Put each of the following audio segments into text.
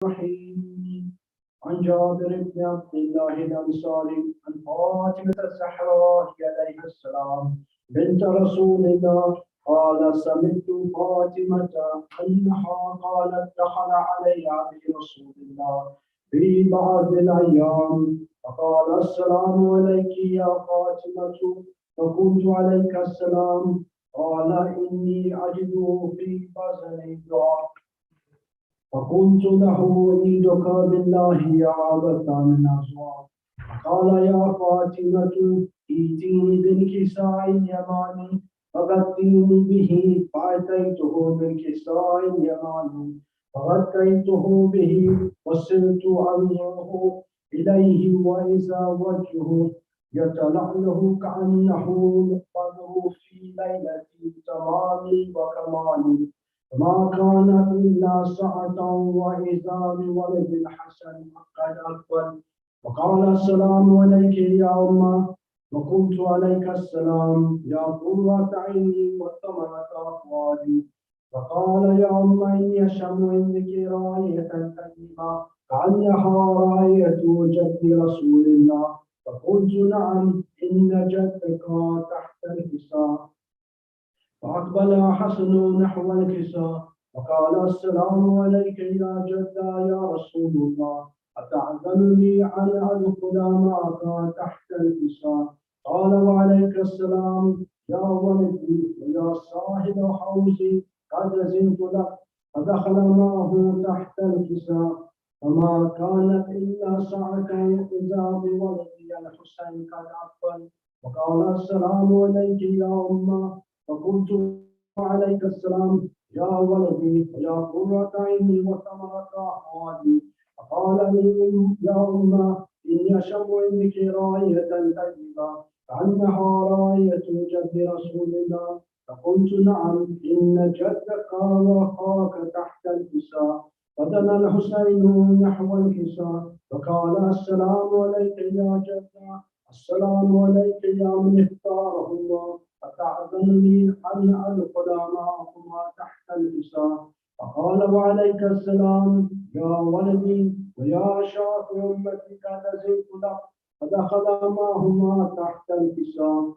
الرحيم عن جابر بن عبد الله الأنصاري عن فاطمة الزهراء عليها السلام بنت رسول الله قال سمعت فاطمة أنها قالت دخل علي عبد رسول الله في بعض الأيام فقال السلام عليك يا فاطمة فقلت عليك السلام قال إني أجد في بطني الدعاء فقلت له أريدك بالله يا أبا من أزواج قال يا فاطمة ائتيني بالكساء اليماني فغطيني به فأتيته بالكساء اليماني فغطيته به وصرت أنظره إليه وإذا وجهه يتلألأ كأنه القدر في ليلة تمام وكمال ما كانت إلا ساعة وإذا بولد الحسن قد أقبل وقال السلام عليك يا أمة وقلت عليك السلام يا قرة عيني وثمرة أفؤادي فقال يا أمة إني أشم عندك راية طيبة كأنها راية جد رسول الله فقلت نعم إن جدك تحت الكساء فأقبل حسن نحو الكساء وقال السلام عليك يا جدا يا رسول الله أتعذرني أن أدخل معك تحت الكساء قال وعليك السلام يا ولدي ويا صاحب حوزي قد زنت لك فدخل معه تحت الكساء وما كانت إلا ساعة إذا بولدي الحسين قد أقبل وقال السلام عليك يا أمة فقلت عليك السلام يا ولدي يا قرة عيني وثمرة أحوالي فقال لي يا أمة إني أشم عندك راية طيبة كأنها راية جد رسول الله فقلت نعم إن جدك وأخاك تحت الكساء فدنا الحسين نحو الكساء وقال السلام عليك يا جد السلام عليك يا من اختاره الله أتعذرني أن أدخل معكما تحت الكساء فقال وعليك السلام يا ولدي ويا شاف أمتك نزلت لك فدخل معهما تحت الكساء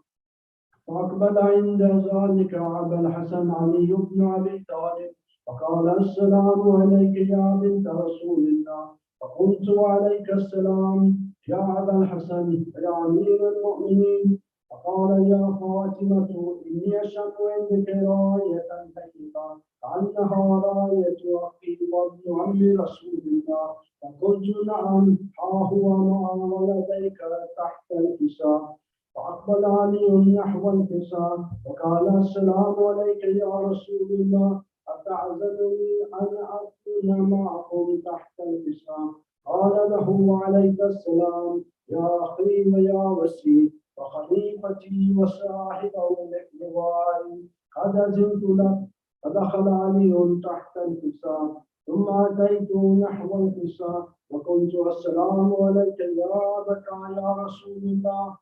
فأقبل عند ذلك أبا الحسن علي بن أبي طالب فقال السلام عليك يا بنت رسول الله فقلت وعليك السلام يا أبا الحسن يا أمير المؤمنين فقال يا فاطمة إني أشم عندك راية طيبة كأنها راية أخي وابن عم رسول الله فقلت نعم ها هو مع ولديك تحت الكساء فأقبل علي نحو الكساء وقال السلام عليك يا رسول الله أتعذرني أن أكون معكم تحت الكساء قال له وعليك السلام يا أخي ويا وسيم وخليفتي وصاحبه لواء قد أذنت لك فدخل علي تحت الكساء ثم أتيت نحو الكساء وقلت السلام عليك يا أبت يا رسول الله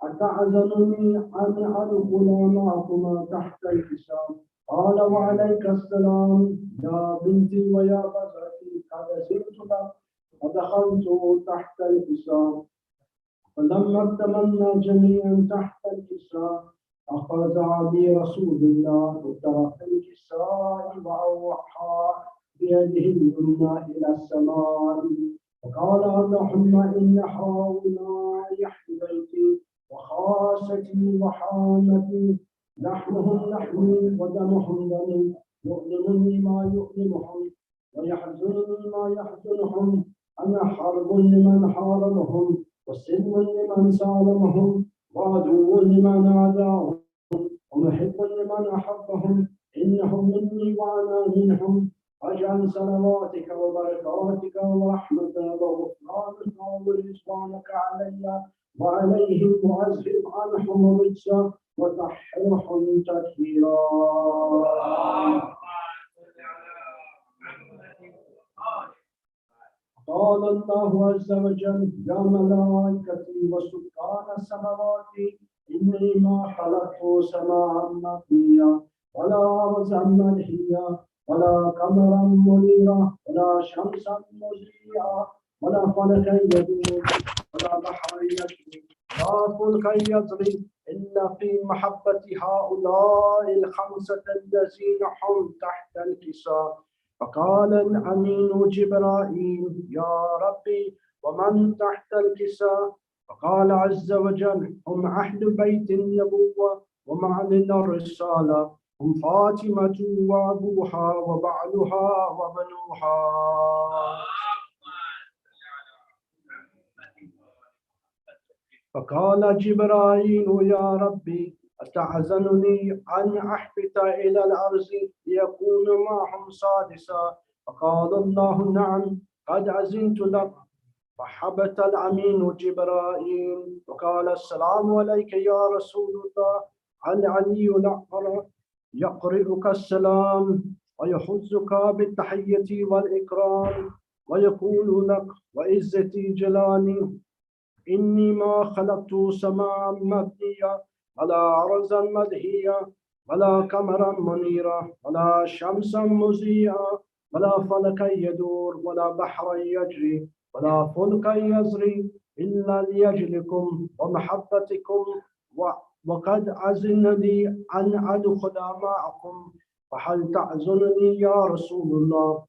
أتعذرني أن أدخل معكما تحت الكساء قال وعليك السلام يا بنتي ويا بزرتي قد سرت لك فدخلت تحت الكساء فلما اكتملنا جميعا تحت الكساء أخذ أبي رسول الله بطرف الكساء وأوحى بيده اليمنى إلى السماء وقال اللهم إن هؤلاء أهل بيتي وخاصتي وحامتي لحمهم لحمي ودمهم دمي يؤلمني ما يؤلمهم ويحزنني ما يحزنهم أنا حرب لمن حاربهم وسلم لمن سالمهم وعدو لمن عاداهم ومحب لمن أحبهم إنهم مني وأنا منهم واجعل صلواتك وبركاتك ورحمتك وغفرانك ورضوانك علي وعليهم واذهب عنهم الرجس وطهرهم تطهيرا. قال الله عز وجل يا ملائكتي وسكان السماوات إني ما خلقت سماعا مبنيا ولا أرضا منهيا ولا قمرا منيرا ولا شمسا مضيئا ولا فلكا يدور ولا بحرا يجري لا فلكا يجري إلا في محبة هؤلاء الخمسة الذين هم تحت الكساء. فقال الأمين جبرائيل: يا ربي ومن تحت الكساء؟ فقال عز وجل: هم أهل بيت النبوة ومعلن الرسالة، هم فاطمة وأبوها وبعلها وبنوها. فقال جبرائيل: يا ربي أتعزنني أن أحبط إلى الأرض ليكون معهم سادسا؟ فقال الله: نعم قد أذنت لك. فحبت الأمين جبرائيل وقال: السلام عليك يا رسول الله. العلي الأكبر يقرئك السلام ويحزك بالتحية والإكرام ويقول لك: وعزتي جلالي إني ما خلقت سماء مبنية ولا أرضا مدهية ولا قمرا منيرا ولا شمسا مضيئا ولا فلكا يدور ولا بحرا يجري ولا فلكا يزري إلا لأجلكم ومحبتكم، وقد أذن لي أن أدخل معكم، فهل تعذرني يا رسول الله؟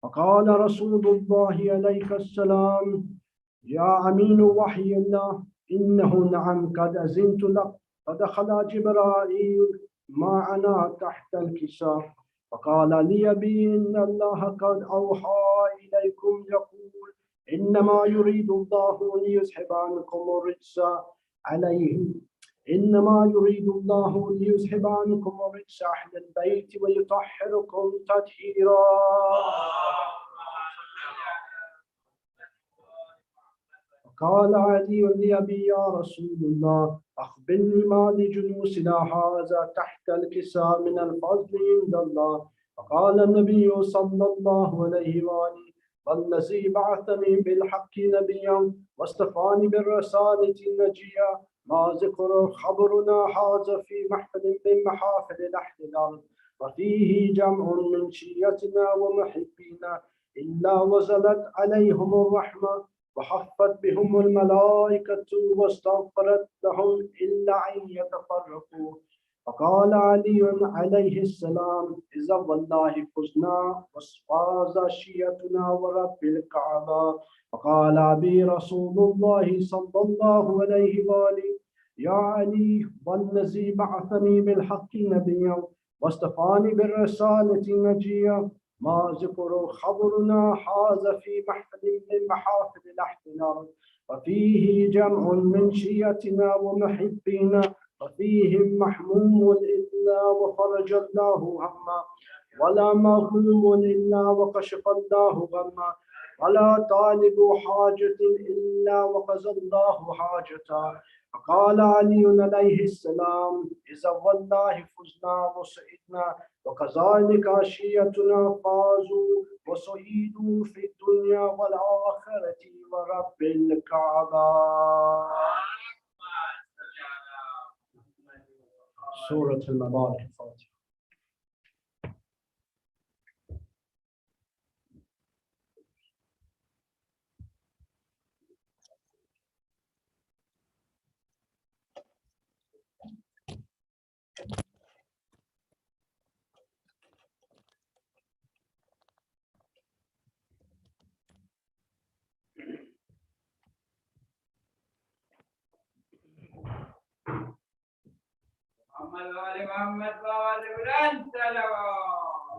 فقال رسول الله عليه السلام: يا أمين وحي الله، إنه نعم قد أذنت لك. فدخل جبرائيل معنا تحت الكساء فقال لي: بي إن الله قد أوحى إليكم يقول: إنما يريد الله ليذهب عنكم الرجس عليهم إنما يريد الله ليذهب عنكم الرجس أهل البيت ويطهركم تطهيرا. قال علي لأبي: يا رسول الله أخبرني ما لجلوسنا هذا تحت الكساء من الفضل عند الله. فقال النبي صلى الله عليه وآله: والذي بعثني بالحق نبيا واصطفاني بالرسالة نجيا، ما ذكر خبرنا هذا في محفل من محافل تحت الأرض، وفيه جمع من شيتنا ومحبينا، إلا وزلت عليهم الرحمة وحفت بهم الملائكة واستغفرت لهم إلا أن يتفرقوا. فقال علي عليه السلام: إذا والله فزنا وفاز شيعتنا ورب الكعبة. فقال أبي رسول الله صلى الله عليه وآله: يا علي والذي بعثني بالحق نبيا واصطفاني بالرسالة نجيا، ما ذكر خبرنا هذا في محفل من محافل الاحتلال، وفيه جمع من شيعتنا ومحبينا، وفيهم محموم إلا وفرج الله هما، ولا مغموم إلا وكشف الله غما، ولا طالب حاجة إلا وقضى الله حاجته. فقال علي عليه السلام: إذا والله فزنا وسعدنا، وكذلك شيعتنا فازوا وسعيدوا في الدنيا والآخرة ورب الكعبة. سورة المبارك الفاتحة.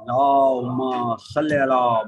اللهم صل على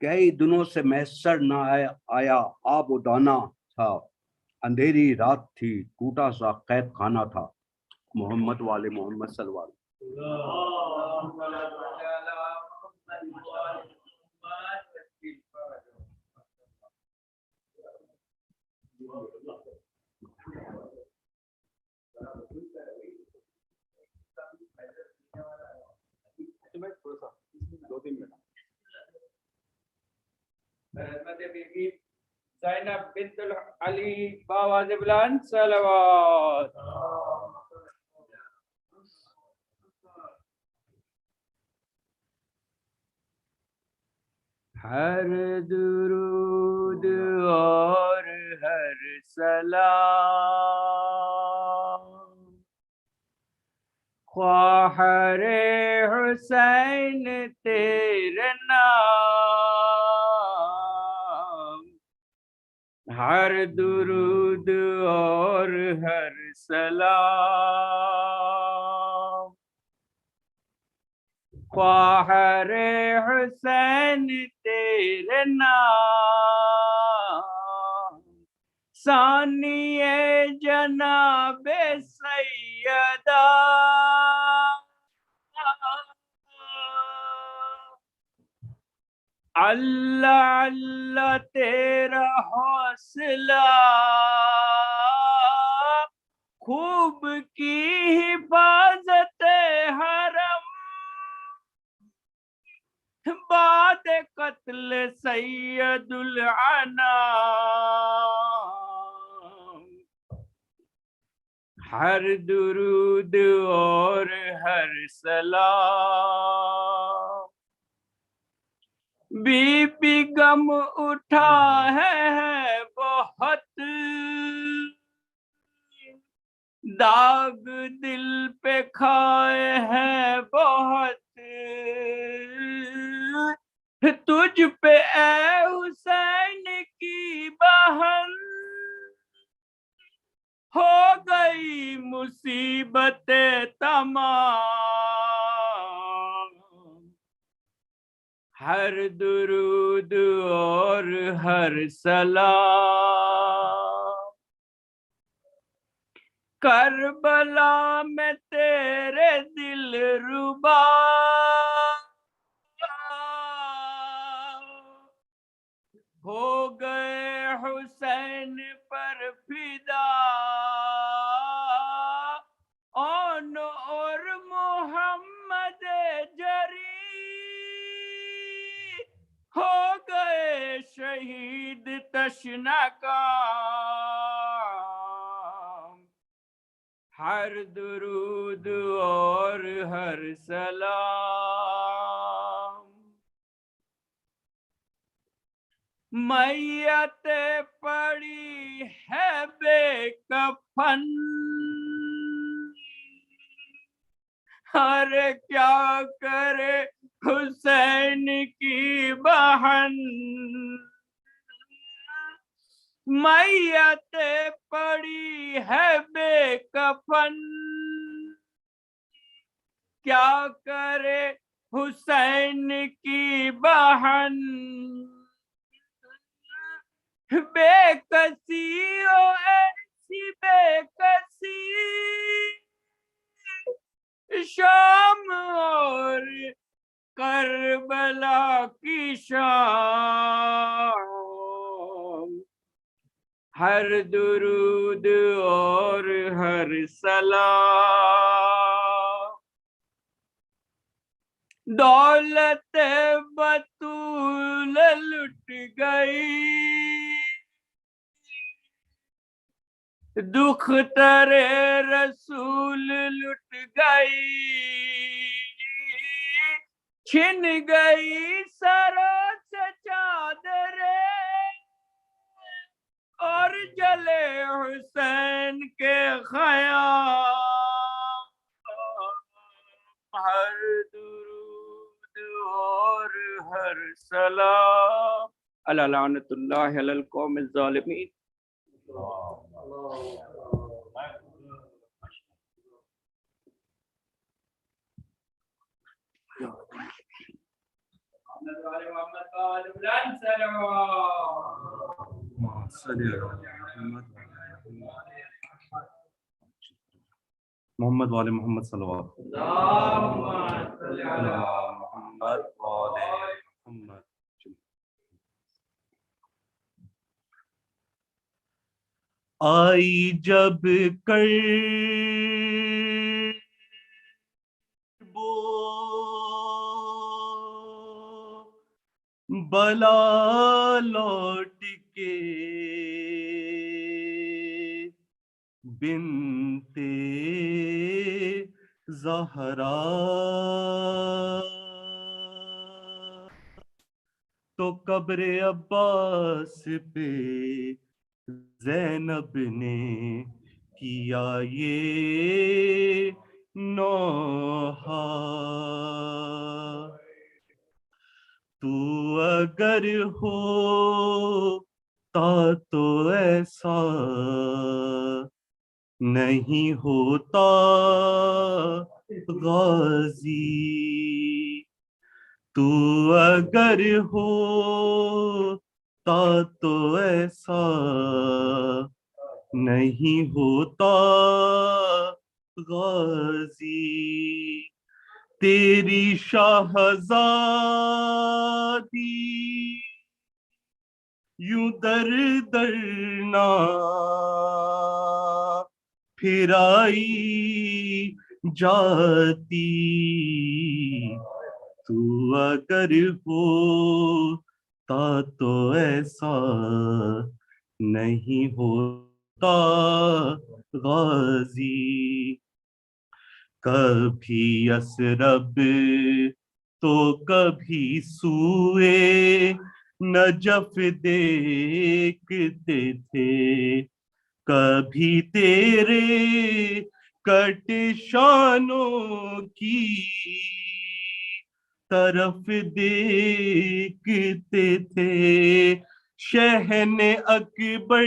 کئی دنوں سے میسر نہ آیا آب و دانا تھا، اندھیری رات تھی، ٹوٹا سا قید خانہ تھا. محمد والے محمد صلی اللہ علیہ بیبی زینب بنت علی باواز بلند صلوات. ہر درود اور ہر سلام خواہر حسین تیرے نام، ہر درود اور ہر سلام خواہر حسین تیرے نام، ثانی جناب سیدہ اللہ اللہ تیرا حوصلہ، خوب کی حفاظت حرم، بعد قتل سید الانام، ہر درود اور ہر سلام. بی بی غم اٹھا ہے بہت، داغ دل پہ کھائے ہیں بہت، تجھ پہ اے حسین کی بہن ہو گئی مصیبت تمام، ہر درود اور ہر سلام. کربلا میں تیرے دل ربا ہو گئے حسین پر فدا، اون اور محمد جری ہو گئے شہید تشنہ کام، ہر درود اور ہر سلام. میت پڑی ہے بے کفن، ارے کیا کرے حسین کی بہن، میت پڑی ہے بے کفن، کیا کرے حسین کی بہن، بے کسی او ایسی بے کسی، شام اور کربلا کی شام، ہر درود اور ہر سلام. دولت بطول لٹ گئی، دختر رسول لٹ گئی، چھن گئی سروں سے چادریں اور جلے حسین کے خیام، ہر درود اور ہر سلام. اللہ لعنت اللہ علی القوم الظالمین. محمد والے محمد صلوات محمد والے محمد. آئی جب کربو بلا لوٹ کے بنتے زہرا تو قبر عباس پہ زینب نے کیا یہ نوحہ. تو اگر ہوتا تو ایسا نہیں ہوتا غازی. تو اگر ہوتا تو ایسا نہیں ہوتا غازی. تیری شاہزادی یوں در در نہ پھرائی جاتی. تو اگر ہوتا تو ایسا نہیں ہوتا غازی. کبھی یثرب تو کبھی سوئے نجف دیکھتے تھے. کبھی تیرے کٹ شانوں کی طرف دیکھتے تھے. شہن اکبر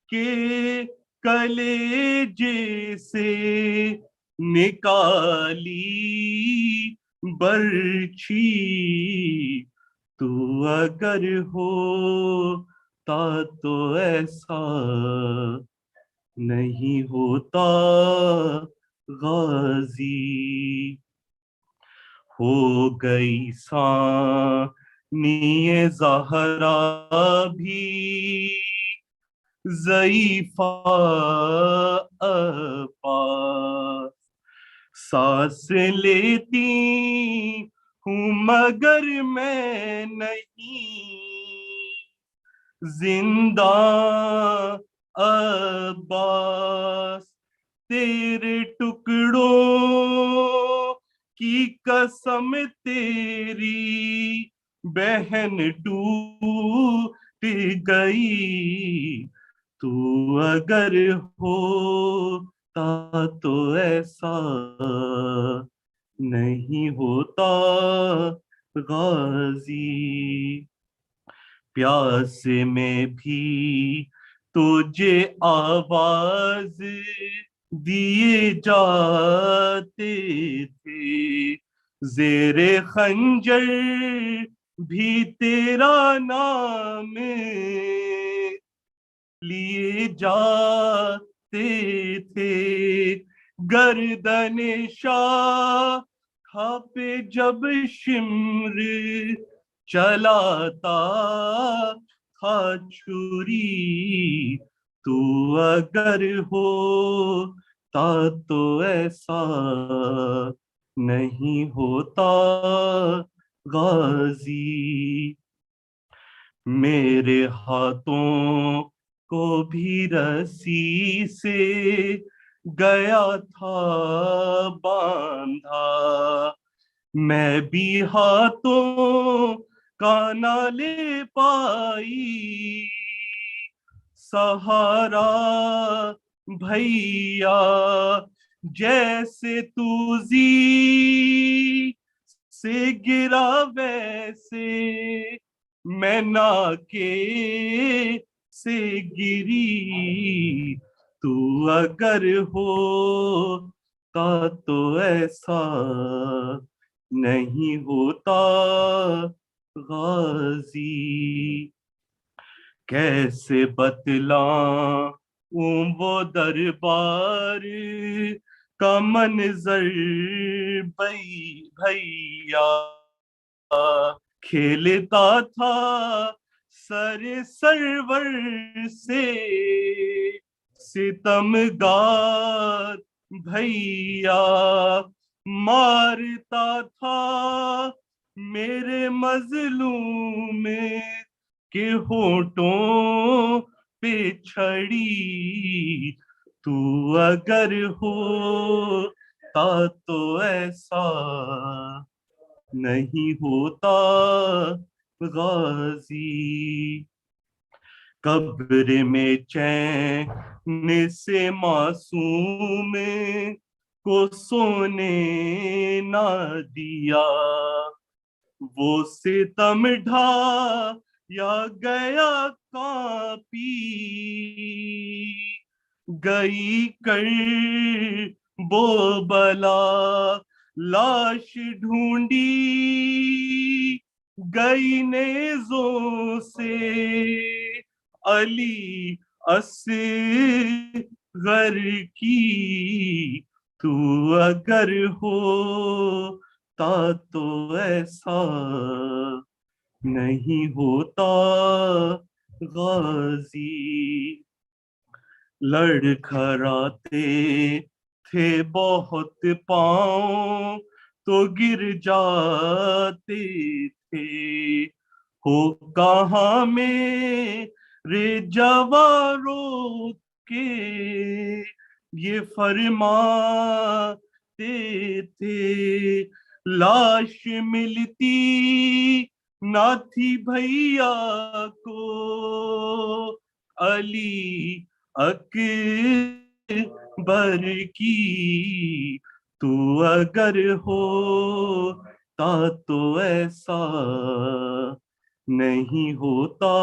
کے کلیجے سے نکالی برچھی. تو اگر ہوتا تو ایسا نہیں ہوتا غازی. ہو گئی ثانی زہرا بھی ضعیفہ عباس. سانس لیتی ہوں مگر میں نہیں زندہ عباس. تیرے ٹکڑوں کی قسم تیری بہن ٹوٹ گئی. تو اگر ہوتا تو ایسا نہیں ہوتا غازی. پیاس میں بھی تجھے آواز دیے جاتے تھے. زیر خنجر بھی تیرا نام لیے جاتے تھے. گردن شاہ پہ جب شمر چلاتا تھا چھری. تو اگر ہوتا تو ایسا نہیں ہوتا غازی. میرے ہاتھوں کو بھی رسی سے گیا تھا باندھا. میں بھی ہاتھوں کا نہ لے پائی سہارا بھیا. جیسے تو زی سے گرا ویسے میں ناکے سے گری. تو اگر ہوتا تو ایسا نہیں ہوتا غازی. کیسے بتلاؤں وہ دربار کا منظر بھیا. کھیلتا تھا سرور سے ستمگار بھیا. مارتا تھا میرے مظلوم کے ہونٹوں پہ چھڑی. تو اگر ہوتا تو ایسا نہیں ہوتا غازی. قبر میں چین سے معصوم کو سونے نہ دیا. وہ ستم ڈھا یا گیا کانپی گئی کر بو بلا. لاش ڈھونڈی گئی نیزوں سے علی اصغر کی. تو اگر ہوتا تو ایسا نہیں ہوتا غازی. لڑکھڑاتے تھے بہت پاؤں تو گر جاتے تھے. ہو کہاں میرے جواروں کے یہ فرماتے تھے. لاش ملتی نہ تھی بھیا کو علی اکبر کی. تو اگر ہوتا تو ایسا نہیں ہوتا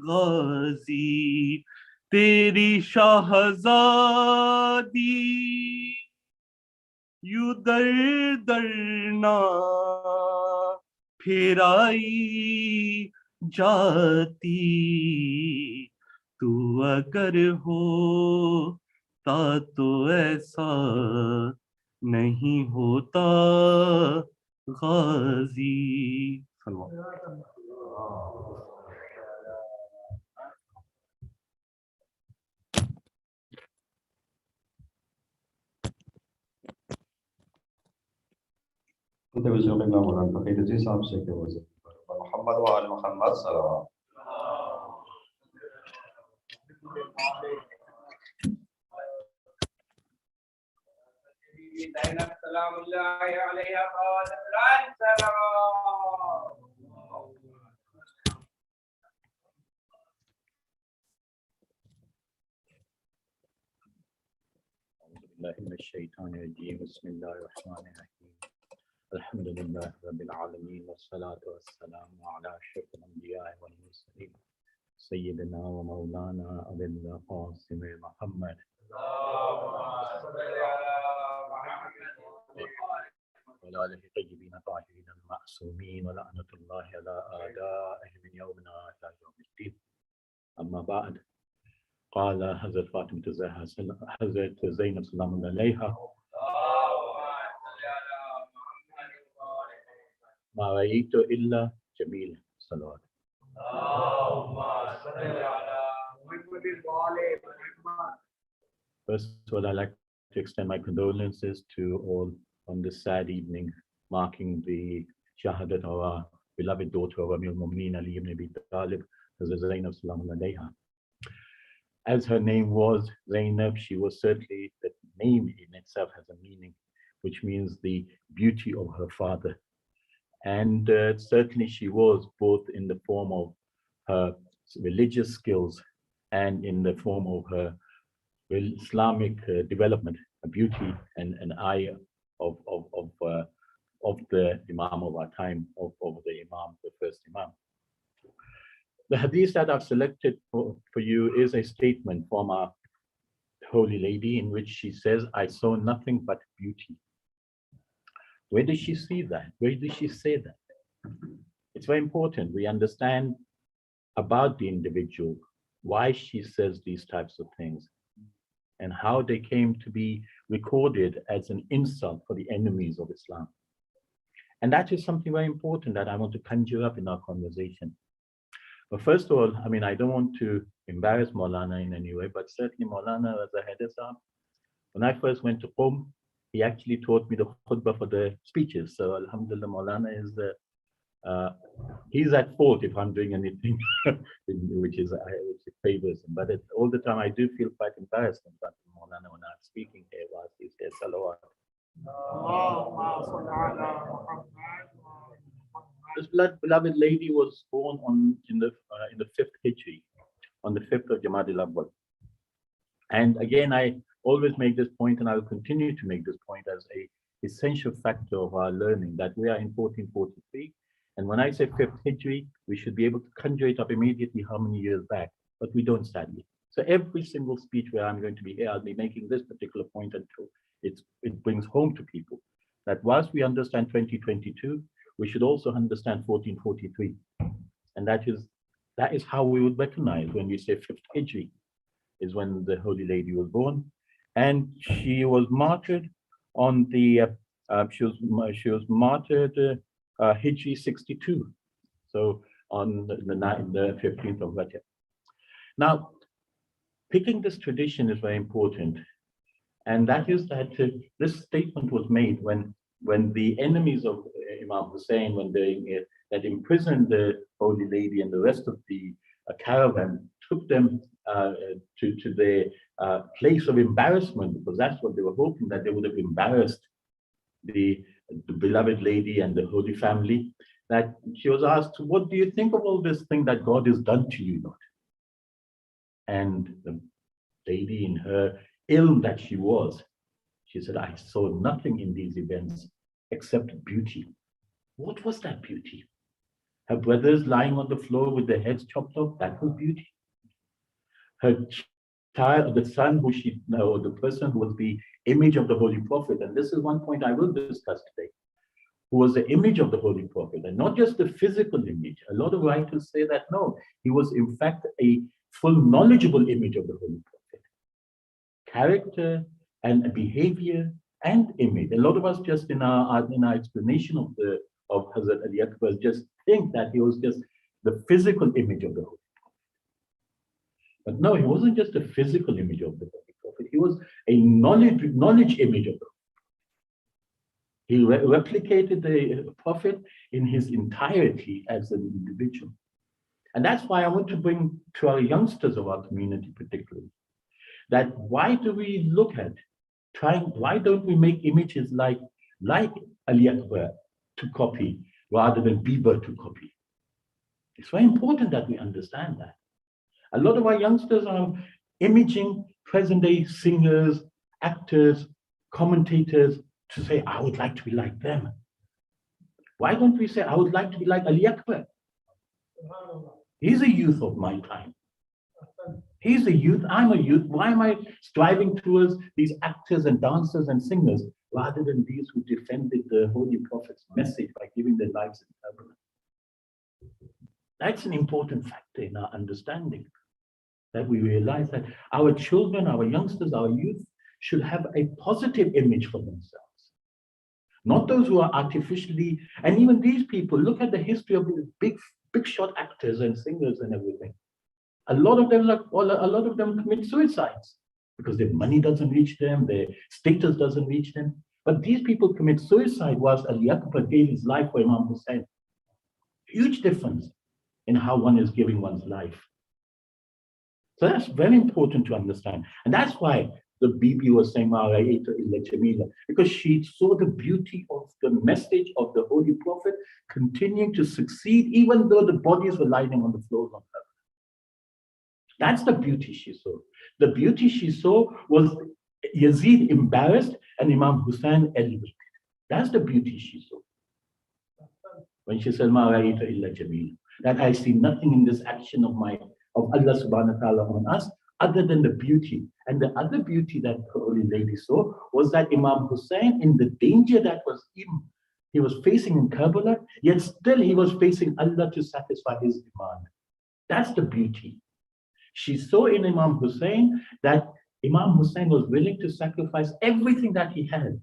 غازی. تیری شاہزادی یوں در در نہ پھرائی جاتی. تو اگر ہوتا تو ایسا نہیں ہوتا غازی. کتب ذوق اللہ مولانا فقیر عزیز صاحب سے کہ وہ محمد و آل محمد صلی اللہ علیہ زینب سلام اللہ علیہ قالت لن سلام. بالله من الشيطان الرجيم بسم الله الرحمن الرحيم الحمد لله رب العالمين والصلاة والسلام على أشرف الأنبياء والمرسلين سيدنا ومولانا أبي القاسم محمد وعلى آله الطيبين الطاهرين المعصومين ولعنة الله على أعدائهم من يومنا إلى يوم الدين. أما بعد قال حضرت فاطمة الزهراء حضرت زینب سلام اللہ علیہا ما رأيت إلا جميل صلوات. First of all, I'd like to extend my condolences to all on this sad evening marking the Shahadat of our beloved daughter of Amir al-Mu'mineen Ali ibn Abi Talib, Hazrat Zainab Salaam alayha. As her name was Zainab, she was certainly, that name in itself has a meaning, which means the beauty of her father. And certainly she was both in the form of her religious skills and in the form of her Islamic development, a beauty and an eye of the Imam of our time, of the Imam, the first Imam. The hadith that I've selected for you is a statement from our Holy Lady in which she says, I saw nothing but beauty. Where does she see that? Where does she say that? It's very important we understand about the individual, why she says these types of things, and how they came to be recorded as an insult for the enemies of Islam. And that is something very important that I want to conjure up in our conversation. But first of all, I mean, I don't want to embarrass Maulana in any way, but certainly Maulana as a Hadith, when I first went to Qom, he actually taught me the khutbah for the speeches. So Alhamdulillah, Maulana is he's at fault if I'm doing anything which favors him. But all the time I do feel quite embarrassed in front of Maulana when I'm speaking here whilst he says salawat. This beloved lady was born in the 5th Hijri, on the 5th of Jamad al-Awwal. And again, I always make this point, and I will continue to make this point as a essential factor of our learning, that we are in 1443. And when I say 5th Hijri, we should be able to conjure it up immediately how many years back, but we don't, sadly. So every single speech where I'm going to be here, I'll be making this particular point until it brings home to people that whilst we understand 2022, we should also understand 1443. And that is how we would recognize when we say 5th Hijri is when the Holy Lady was born. And she was martyred on the, she was martyred Hijri 62. So on the 15th of Rajab. Now, picking this tradition is very important. And that is that this statement was made when the enemies of Imam Hussein, when they that imprisoned the Holy Lady and the rest of the caravan, took them to their place of embarrassment, because that's what they were hoping, that they would have embarrassed the beloved lady and the Holy Family, that she was asked, what do you think of all this thing that God has done to you, Lord? And the lady, in her ilm that she was, she said, I saw nothing in these events except beauty. What was that beauty? Her brothers lying on the floor with their heads chopped off, that was beauty. Her child, the son who the person who was the image of the Holy Prophet, and this is one point I will discuss today, who was the image of the Holy Prophet, and not just the physical image. A lot of writers say that no, he was in fact a full knowledgeable image of the Holy Prophet. Character and behavior and image. A lot of us just in our explanation of Hazrat Ali Akbar just think that he was just the physical image of the Holy Prophet. But no, he wasn't just a physical image of the Holy Prophet. He was a knowledge image of the Prophet. He replicated the Prophet in his entirety as an individual. And that's why I want to bring to our youngsters of our community particularly, that why do we look at why don't we make images like Ali Akbar to copy rather than Bibi to copy? It's very important that we understand that. A lot of our youngsters are imaging present day singers, actors, commentators to say, I would like to be like them. Why don't we say, I would like to be like Ali Akbar? He's a youth of my time. He's a youth, I'm a youth. Why am I striving towards these actors and dancers and singers rather than these who defended the Holy Prophet's message by giving their lives in Karbala? That's an important factor in our understanding, that we realize that our children, our youngsters, our youth should have a positive image for themselves. Not those who are artificially, and even these people, look at the history of these big shot actors and singers and everything. A lot of them commit suicides because their money doesn't reach them, their status doesn't reach them. But these people commit suicide whilst Ali Akbar gave his life for Imam Hussein. Huge difference in how one is giving one's life. So that's very important to understand. And that's why the Bibi was saying, because she saw the beauty of the message of the Holy Prophet continuing to succeed, even though the bodies were lying on the floor of her. That's the beauty she saw. The beauty she saw was Yazid embarrassed and Imam Hussein elevated. That's the beauty she saw. When she said, that I see nothing in this action of Allah subhanahu wa ta'ala on us other than the beauty. And the other beauty that the Holy Lady saw was that Imam Hussein, in the danger that was him He was facing in Karbala, yet still he was facing Allah to satisfy his demand. That's the beauty. She saw in Imam Hussein that Imam Hussein was willing to sacrifice everything that he had,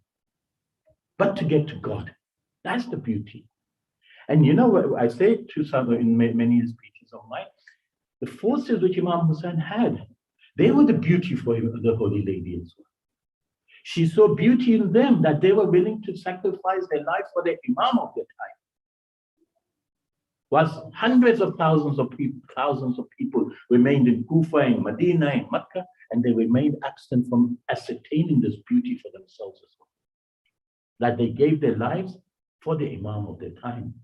but to get to God. That's the beauty. And you know what I say to some in many speeches of mine, the forces which Imam Hussein had, they were the beauty for him, the Holy Lady as well. She saw beauty in them that they were willing to sacrifice their lives for the Imam of their time. Whilst hundreds of thousands of people remained in Kufa, in Medina, in Mecca, and they remained absent from ascertaining this beauty for themselves as well. That they gave their lives for the Imam of their time.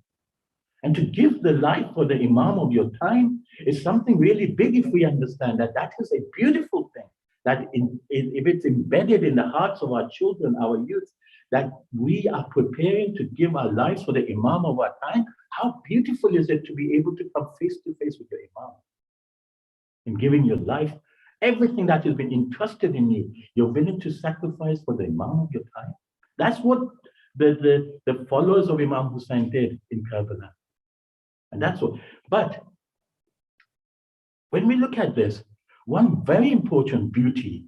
And to give the life for the Imam of your time is something really big if we understand that that is a beautiful thing. That if it's embedded in the hearts of our children, our youth, that we are preparing to give our lives for the Imam of our time, how beautiful is it to be able to come face to face with your Imam? In giving your life, everything that has been entrusted in you, you're willing to sacrifice for the Imam of your time. That's what the followers of Imam Hussein did in Karbala. And that's what, but when we look at this, one very important beauty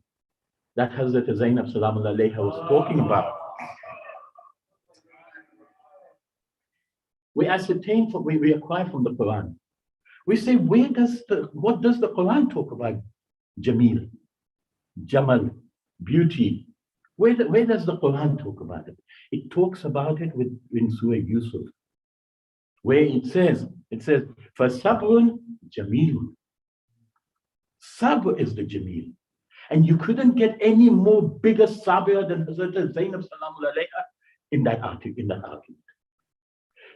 that Hazrat Zainab Salamullah Alayha was talking about, we ascertain, we acquire from the Quran. We say, what does the Quran talk about? Jamil, Jamal, beauty. Where does the Quran talk about it? It talks about it in Surah Yusuf, where it says, فَصَبْرٌ جَمِيلٌ. Sabr is the Jamil. And you couldn't get any more bigger sabr than Hazrat Zainab Salamullah Alayha in that argument.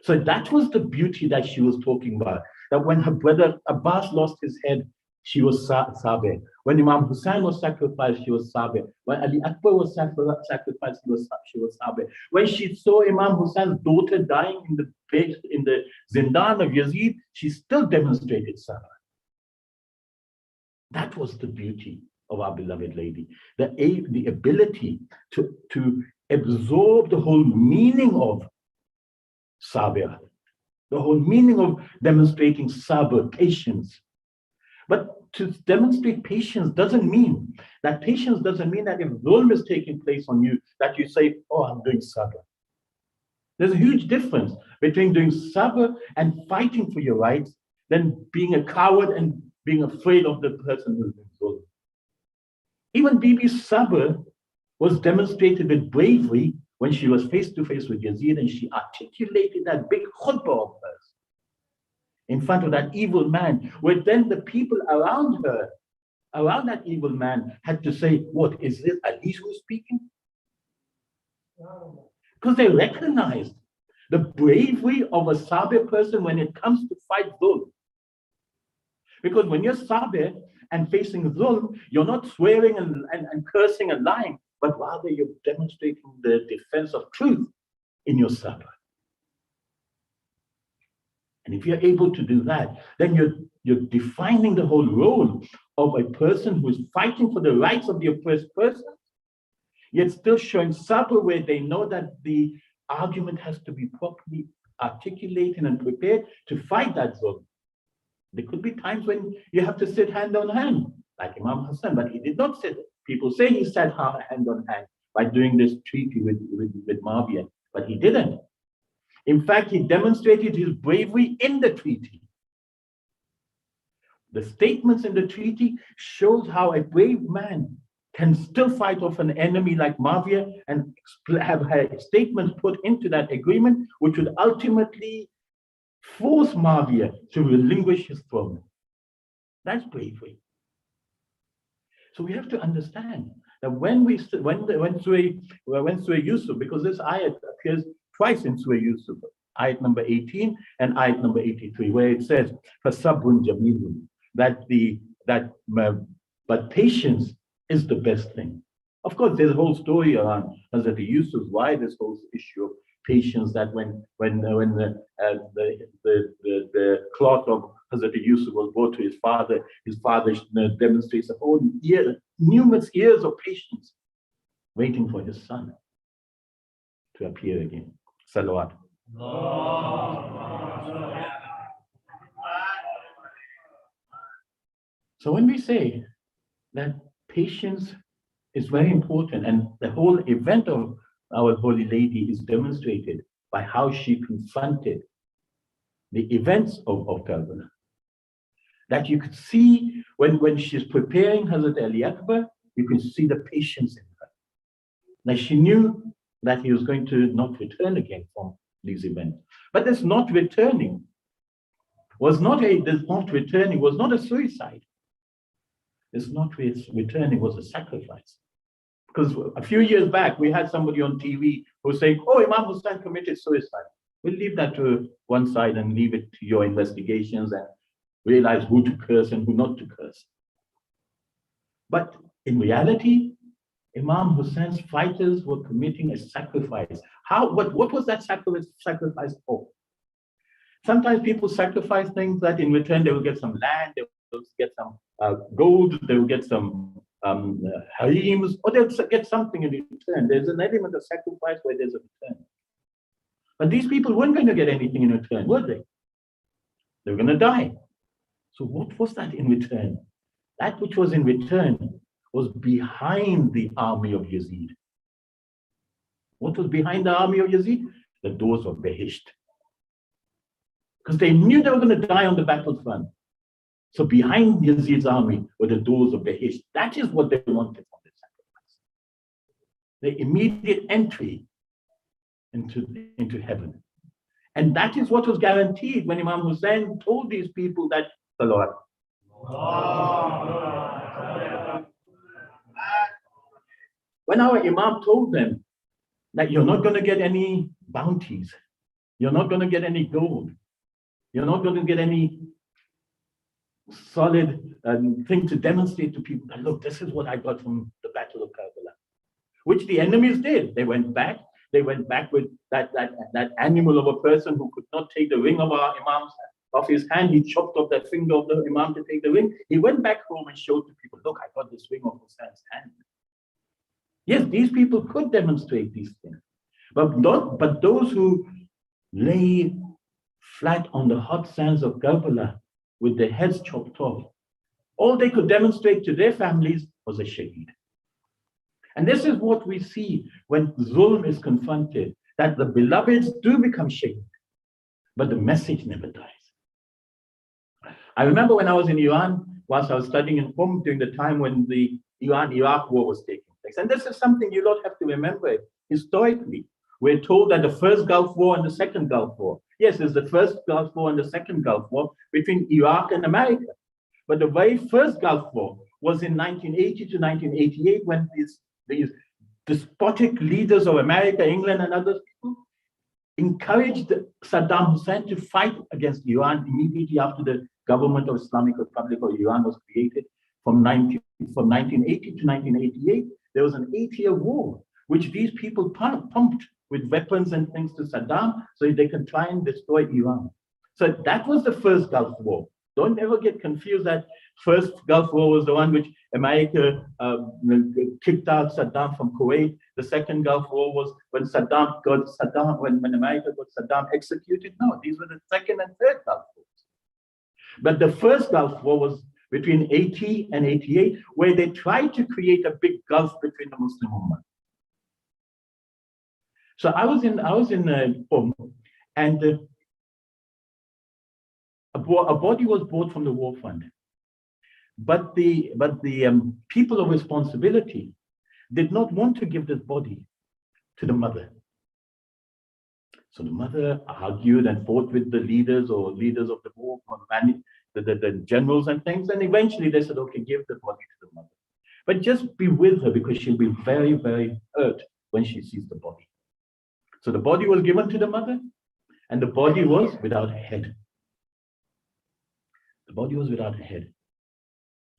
So that was the beauty that she was talking about. That when her brother Abbas lost his head, she was sabr. When Imam Hussein was sacrificed, she was sabr. When Ali Akbar was sacrificed, she was sabr. When she saw Imam Hussein's daughter dying in the Zindan of Yazid, she still demonstrated sabr. That was the beauty of our beloved lady. The ability to absorb the whole meaning of sabr, the whole meaning of demonstrating sabr, patience. But to demonstrate patience doesn't mean that if dhulm is taking place on you, that you say, oh, I'm doing sabr. There's a huge difference between doing sabr and fighting for your rights than being a coward and being afraid of the person who's doing dhulm. Even Bibi's sabr was demonstrated with bravery when she was face to face with Yazid and she articulated that big khutbah of hers in front of that evil man, where then the people around her, around that evil man, had to say, what, is this Ali who's speaking? Because they recognized the bravery of a sabir person when it comes to fight dhulm. Because when you're sabir and facing dhulm, you're not swearing and cursing and lying, but rather you're demonstrating the defense of truth in your sabr. And if you're able to do that, then you're defining the whole role of a person who is fighting for the rights of the oppressed person, yet still showing sabr where they know that the argument has to be properly articulated and prepared to fight that dhulm. There could be times when you have to sit hand on hand, like Imam Hassan, but he did not sit. People say he sat hand on hand by doing this treaty with Muawiyah, but he didn't. In fact, he demonstrated his bravery in the treaty. The statements in the treaty shows how a brave man can still fight off an enemy like Muawiyah and have statements put into that agreement, which would ultimately force Muawiyah to relinquish his throne. That's bravery. So we have to understand that when Surah Yusuf, because this ayat appears twice in Surah Yusuf, ayat number 18 and ayat number 83, where it says, "Fasabrun jamilun," but patience is the best thing. Of course, there's a whole story around Hazrat Yusuf, why this whole issue of patience, that when the cloth of Hazrat Yusuf was brought to his father demonstrates a whole numerous years of patience waiting for his son to appear again. Salawat. So when we say that patience is very important, and the whole event of our Holy Lady is demonstrated by how she confronted the events of Karbala. That you could see when she's preparing Hazrat Ali Akbar, you can see the patience in her. Now she knew that he was going to not return again from these events. But this not returning was not a suicide. This not returning was a sacrifice. Because a few years back, we had somebody on TV who was saying, oh, Imam Hussain committed suicide. We'll leave that to one side and leave it to your investigations and realize who to curse and who not to curse. But in reality, Imam Hussein's fighters were committing a sacrifice. What was that sacrifice for? Sometimes people sacrifice things that in return they will get some land, they will get some gold, they will get some harems, or they'll get something in return. There's an element of sacrifice where there's a return. But these people weren't going to get anything in return, were they? They were going to die. So what was that in return? That which was in return was behind the army of Yazid. What was behind the army of Yazid? The doors of Behisht. Because they knew they were going to die on the battlefront. So behind Yazid's army were the doors of Behisht. That is what they wanted from the sacrifice. The immediate entry into heaven. And that is what was guaranteed when Imam Hussain told these people that the Lord. When our Imam told them that you're not going to get any bounties, you're not going to get any gold, you're not going to get any solid thing to demonstrate to people that, look, this is what I got from the Battle of Karbala, which the enemies did. They went back with that animal of a person who could not take the ring of our Imam's off his hand. He chopped off that finger of the Imam to take the ring. He went back home and showed to people, look, I got this ring of Hussein's hand. Yes, these people could demonstrate these things, but those who lay flat on the hot sands of Karbala with their heads chopped off, all they could demonstrate to their families was a shaheed. And this is what we see when zulm is confronted, that the beloveds do become shaheed, but the message never dies. I remember when I was in Iran, whilst I was studying in Qom during the time when the Iran-Iraq war was taking place. And this is something you don't have to remember historically. We're told that the first Gulf War and the second Gulf War. Yes, there's the first Gulf War and the second Gulf War between Iraq and America. But the very first Gulf War was in 1980 to 1988 when these despotic leaders of America, England, and other people encouraged Saddam Hussein to fight against Iran immediately after the government of Islamic Republic of Iran was created. From 1980 to 1988, there was an 8-year war, which these people pumped with weapons and things to Saddam so they can try and destroy Iran. So that was the first Gulf War. Don't ever get confused that first Gulf War was the one which America kicked out Saddam from Kuwait. The second Gulf War was when when America got Saddam executed. No, these were the second and third Gulf Wars. But the first Gulf War was between 80 and 88, where they tried to create a big gulf between the Muslim Ummah. So I was in Qom, and a body was brought from the war fund, but the people of responsibility did not want to give this body to the mother. So the mother argued and fought with the leaders of the war, the generals and things, and eventually they said, okay, give the body to the mother, but just be with her because she'll be very, very hurt when she sees the body. So the body was given to the mother, and the body was without a head. The body was without a head.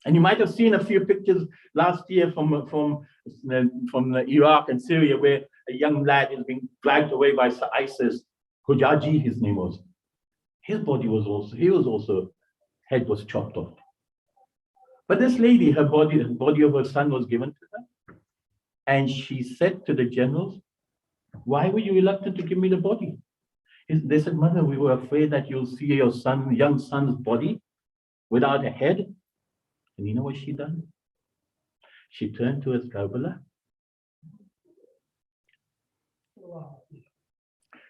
And you might have seen a few pictures last year from Iraq and Syria, where a young lad is being dragged away by ISIS. Hujaji, his name was. His body was also, head was chopped off. But this lady, the body of her son was given to her. And she said to the generals Why were you reluctant to give me the body? They said, mother, we were afraid that you'll see your son, young son's body without a head. And you know what she done? She turned towards Karbala.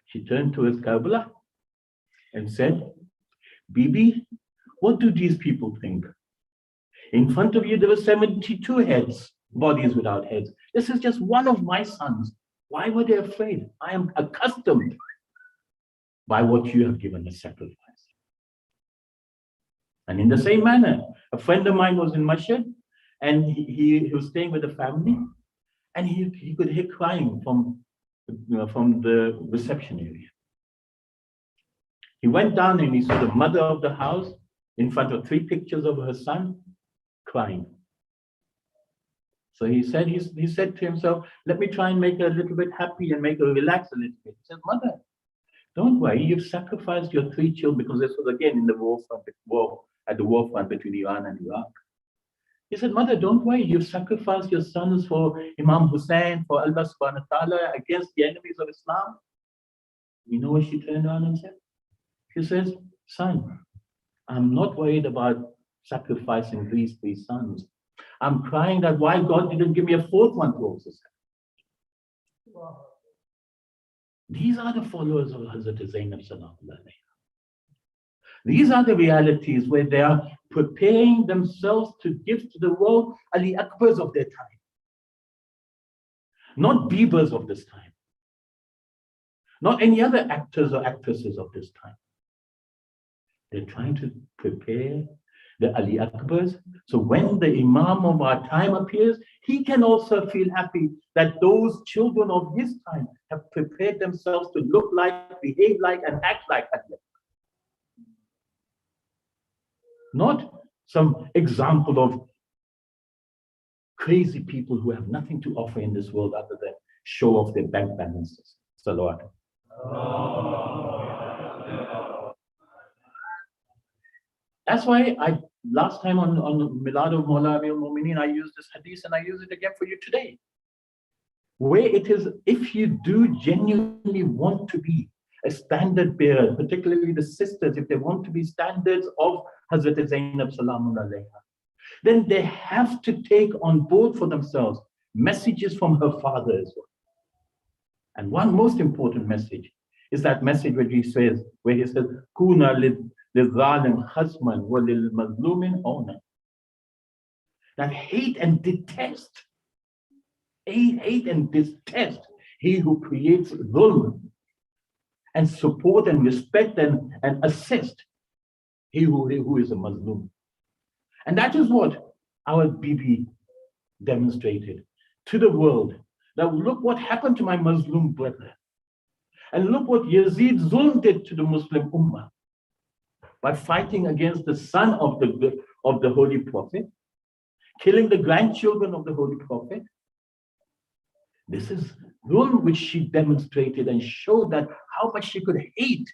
She turned towards Karbala and said, Bibi, what do these people think? In front of you, there were 72 heads, bodies without heads. This is just one of my sons. Why were they afraid? I am accustomed by what you have given as sacrifice. And in the same manner, a friend of mine was in Mashhad, and he was staying with a family, and he could hear crying from the reception area. He went down and he saw the mother of the house in front of 3 pictures of her son crying. So he said to himself, let me try and make her a little bit happy and make her relax a little bit. He said, mother, don't worry, you've sacrificed your 3 children, because this was again in the at the war front between Iran and Iraq. He said, mother, don't worry, you've sacrificed your sons for Imam Hussein, for Allah subhanahu wa ta'ala, against the enemies of Islam. You know what she turned around and said? She says, son, I'm not worried about sacrificing these 3 sons. I'm crying that why God didn't give me a 4th one to also sacrifice. Wow. These are the followers of Hazrat Zainab sallallahu alayhi wa. These are the realities where they are preparing themselves to give to the world Ali Akbars of their time. Not Bibas of this time. Not any other actors or actresses of this time. They're trying to prepare the Ali Akbars. So when the Imam of our time appears, he can also feel happy that those children of his time have prepared themselves to look like, behave like, and act like Ali. Not some example of crazy people who have nothing to offer in this world other than show off their bank balances. Salawat. That's why last time on Milad of Mawla Amir al-Mu'mineen, I used this hadith and I use it again for you today. Where it is, if you do genuinely want to be a standard bearer, particularly the sisters, if they want to be standards of Hazrat Zainab Salamun alayha, then they have to take on board for themselves messages from her father as well. And one most important message is that message where he says, Kuna lil-zalim khasman wa lil-mazlumin awna. That hate and detest he who creates dhulm, and support and respect and assist he who is a Muslim. And that is what our Bibi demonstrated to the world. That look what happened to my Muslim brother. And look what Yazid Zulm did to the Muslim Ummah by fighting against the son of the Holy Prophet, killing the grandchildren of the Holy Prophet. This is Zulm which she demonstrated and showed that how much she could hate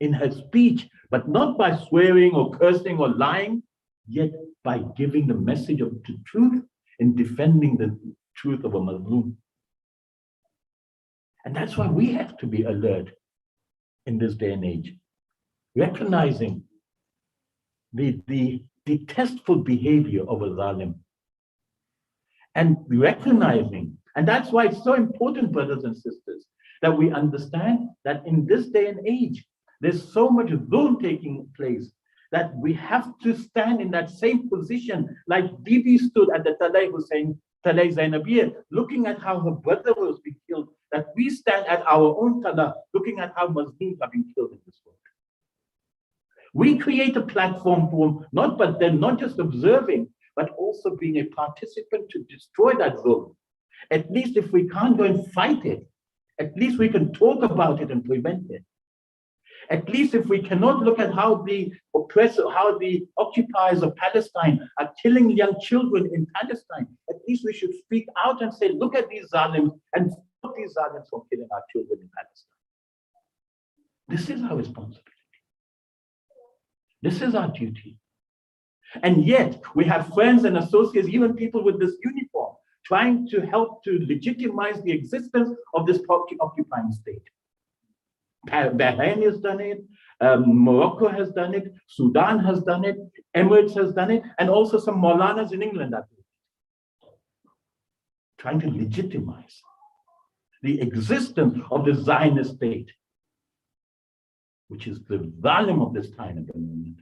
in her speech, but not by swearing or cursing or lying, yet by giving the message of the truth and defending the truth of a Muslim. And that's why we have to be alert in this day and age, recognizing the detestful behavior of a zalim, and recognizing, and that's why it's so important, brothers and sisters, that we understand that in this day and age, there's so much dhulm taking place that we have to stand in that same position like Bibi stood at the Talay Zainabiyya, looking at how her brother was being killed, that we stand at our own Tala, looking at how Muslims are being killed in this world. We create a platform for not just observing, but also being a participant to destroy that dhulm. At least if we can't go and fight it, at least we can talk about it and prevent it. At least if we cannot look at how the occupiers of Palestine are killing young children in Palestine, at least we should speak out and say, look at these zalims and stop these zalims from killing our children in Palestine. This is our responsibility. This is our duty. And yet we have friends and associates, even people with this uniform, trying to help to legitimize the existence of this occupying state. Bahrain has done it, Morocco has done it, Sudan has done it, Emirates has done it, and also some Maulanas in England are doing it. Trying to legitimize the existence of the Zionist state, which is the zalim of this time at the moment.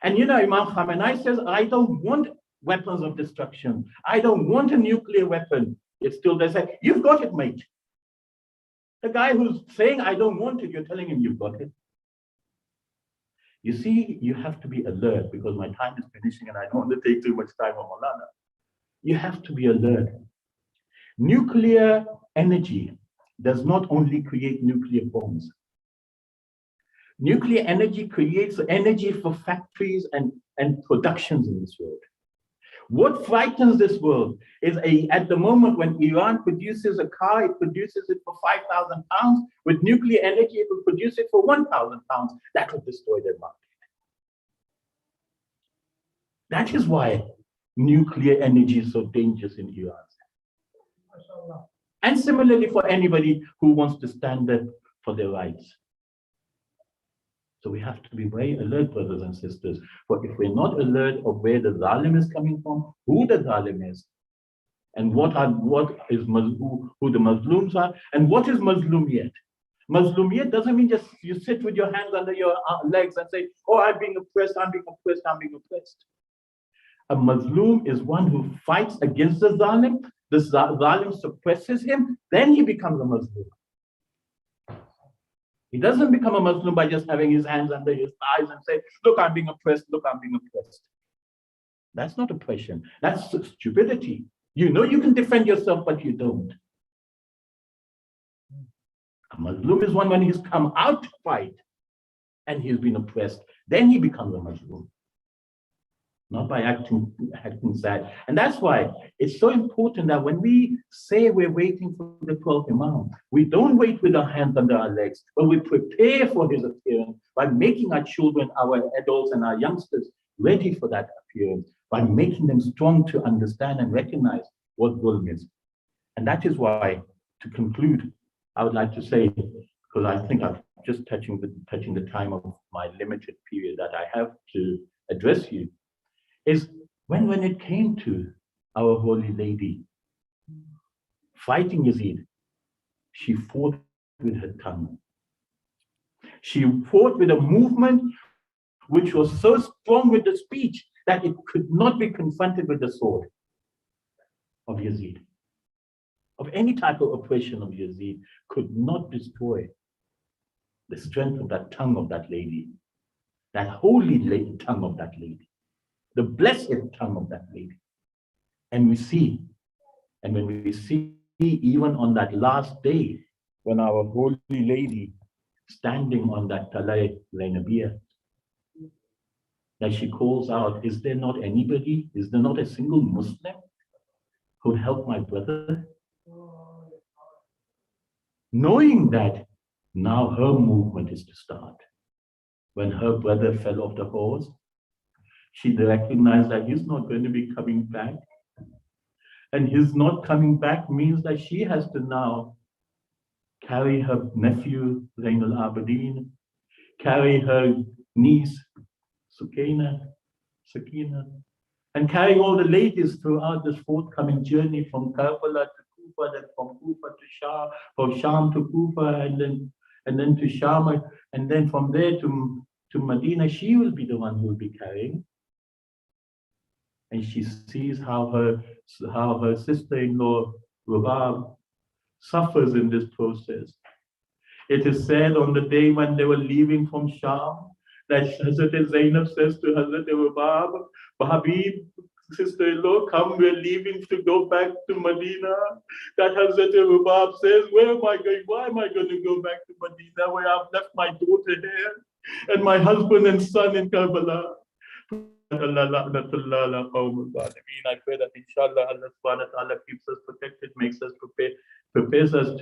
And you know, Imam Khamenei says, I don't want weapons of destruction. I don't want a nuclear weapon. It's still, they say, you've got it, mate. The guy who's saying, I don't want it, you're telling him you've got it. You see, you have to be alert, because my time is finishing and I don't want to take too much time on Maulana. You have to be alert. Nuclear energy does not only create nuclear bombs. Nuclear energy creates energy for factories and productions in this world. What frightens this world is at the moment when Iran produces a car, it produces it for 5,000 pounds. With nuclear energy, it will produce it for 1,000 pounds. That will destroy their market. That is why nuclear energy is so dangerous in Iran. And similarly for anybody who wants to stand up for their rights. So we have to be very alert, brothers and sisters. For if we're not alert of where the zalim is coming from, who the zalim is, and who the Muslims are, and what is Mazlumiyat? Mazlumiyat doesn't mean just you sit with your hands under your legs and say, oh, I'm being oppressed, I'm being oppressed, I'm being oppressed. A Mazlum is one who fights against the zalim suppresses him, then he becomes a Muslim. He doesn't become a Muslim by just having his hands under his thighs and say, look, I'm being oppressed, look, I'm being oppressed. That's not oppression, that's stupidity. You know you can defend yourself, but you don't. A Muslim is one when he's come out to fight and he's been oppressed, then he becomes a Muslim. Not by acting sad. And that's why it's so important that when we say we're waiting for the 12th Imam, we don't wait with our hands under our legs, but we prepare for his appearance by making our children, our adults, and our youngsters ready for that appearance, by making them strong to understand and recognize what zulm is. And that is why, to conclude, I would like to say, because I think I'm just touching the time of my limited period that I have to address you, is when it came to our Holy Lady fighting Yazid, she fought with her tongue. She fought with a movement which was so strong with the speech that it could not be confronted with the sword of Yazid. Of any type of oppression of Yazid could not destroy the strength of that tongue of that lady, that holy tongue of that lady, the blessed tongue of that lady. And we see, and when we see even on that last day, when our Holy Lady standing on that Talay Zainabiyya, that she calls out, is there not anybody, is there not a single Muslim who'd help my brother? Knowing that now her movement is to start. When her brother fell off the horse, she recognized that he's not going to be coming back. And his not coming back means that she has to now carry her nephew, Zain al-Abidin, carry her niece, Sakina, and carry all the ladies throughout this forthcoming journey from Karbala to Kufa, then from Kufa to Sham, from Sham to Kufa, and then to Sham, and then from there to Medina. She will be the one who will be carrying. And she sees how her sister-in-law, Rubab, suffers in this process. It is said on the day when they were leaving from Sham, that Hazrat Zainab says to Hazrat Rubab, Habib, sister-in-law, come, we're leaving to go back to Medina. That Hazrat Rubab says, where am I going? Why am I going to go back to Medina where I've left my daughter here and my husband and son in Karbala? I pray that inshallah Allah subhanahu wa ta'ala keeps us protected, makes us prepares us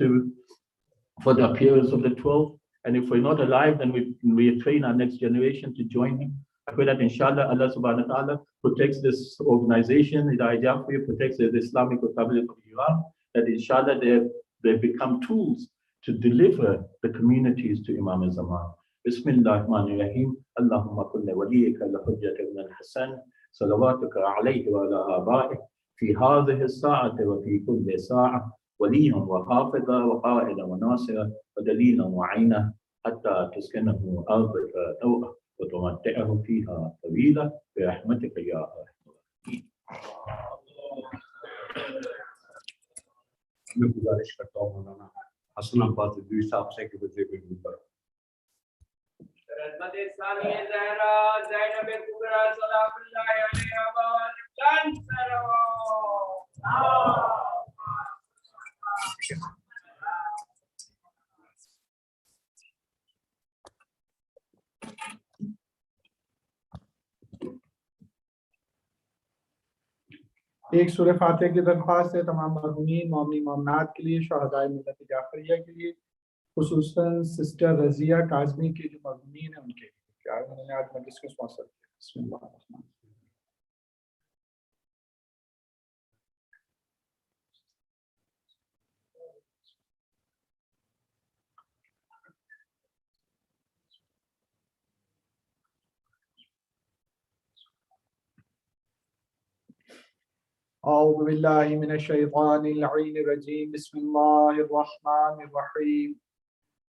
for the appearance of the 12th. And if we're not alive, then we train our next generation to join him. I pray that inshallah Allah subhanahu wa ta'ala protects this organization, Idara-e-Jaaferiya, protects the Islamic Republic of Iran, that inshallah they become tools to deliver the communities to Imam al-Zaman. Bismillah ar-Rahman ar-Rahim. Allahumma kulli waliyika al-Hujjat ibn al-Hasan, salawatuka alayhi wa ala aba'ih, fi hadhihi as-sa'ati wa fi kulli sa'a, وليا وحافظا وقائدا وناصرا ودليلا وعينا حتى تسكنه أرضك توأ وتمتعه فيها طويلا برحمتك يا أرحم الراحمين. میں گزارش کرتا ہوں مولانا حسن عباس ادوی صاحب سے کہ وزیر منبر خدمت ثانیہ زہرا زینب کبریٰ سلام اللہ علیہا بارکان سلام. ایک سورہ فاتحہ کی درخواست ہے تمام مرحومین مومنین مومنات کے لیے، شہدائے ملت جعفریہ کے لیے، خصوصاً سسٹر رضیہ کاظمی کے جو مرحومین ہیں ان کے لیے کہ انہوں نے آج مجلس کو اسپانسر کیا. بسم اللہ الرحمن الرحیم. اعوذ باللہ من الشیطان اللعین الرجیم. بسم اللہ الرحمن الرحیم.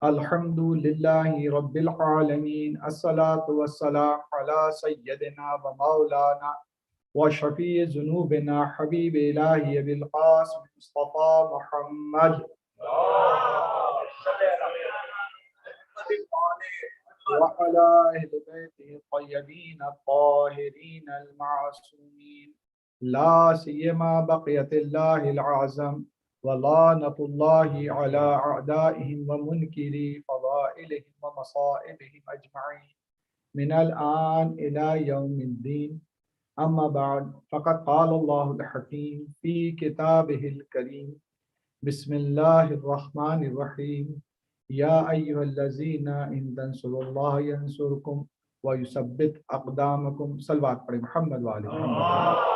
الحمد للہ رب العالمین. الصلاة والسلام علی سیدنا و مولانا و شفیع ذنوبنا حبیب الہی ابی القاسم مصطفیٰ محمد وعلى أهل بيته الطيبين الطاهرين المعصومين لا سيما بقية الله العظم ولعنة الله على أعدائهم ومنكري فضائلهم ومصائبهم أجمعين من الآن إلى يوم الدين. أما بعد فقد قال الله الحكيم في كتابه الكريم. بسم الله الرحمن الرحيم. یا ایھا الذین ان تنصروا اللہ ینصرکم ویثبت اقدامکم. صلوات پڑھیں محمد وآل محمد.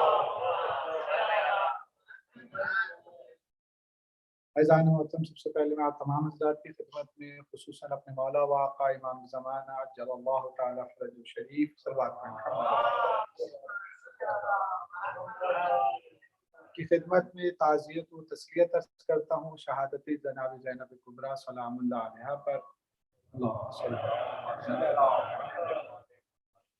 عزیزان محترم، سب سے پہلے میں آپ تمام حضرات کی خدمت میں خصوصاً اپنے مولا و آقا امام زمانہ عجل اللہ تعالی فرجہ شریف صلوات پڑھیں محمد کی خدمت میں تعزیت و تسلیت عرض کرتا ہوں شہادت جناب زینب کبریٰ سلام اللہ علیہا پر.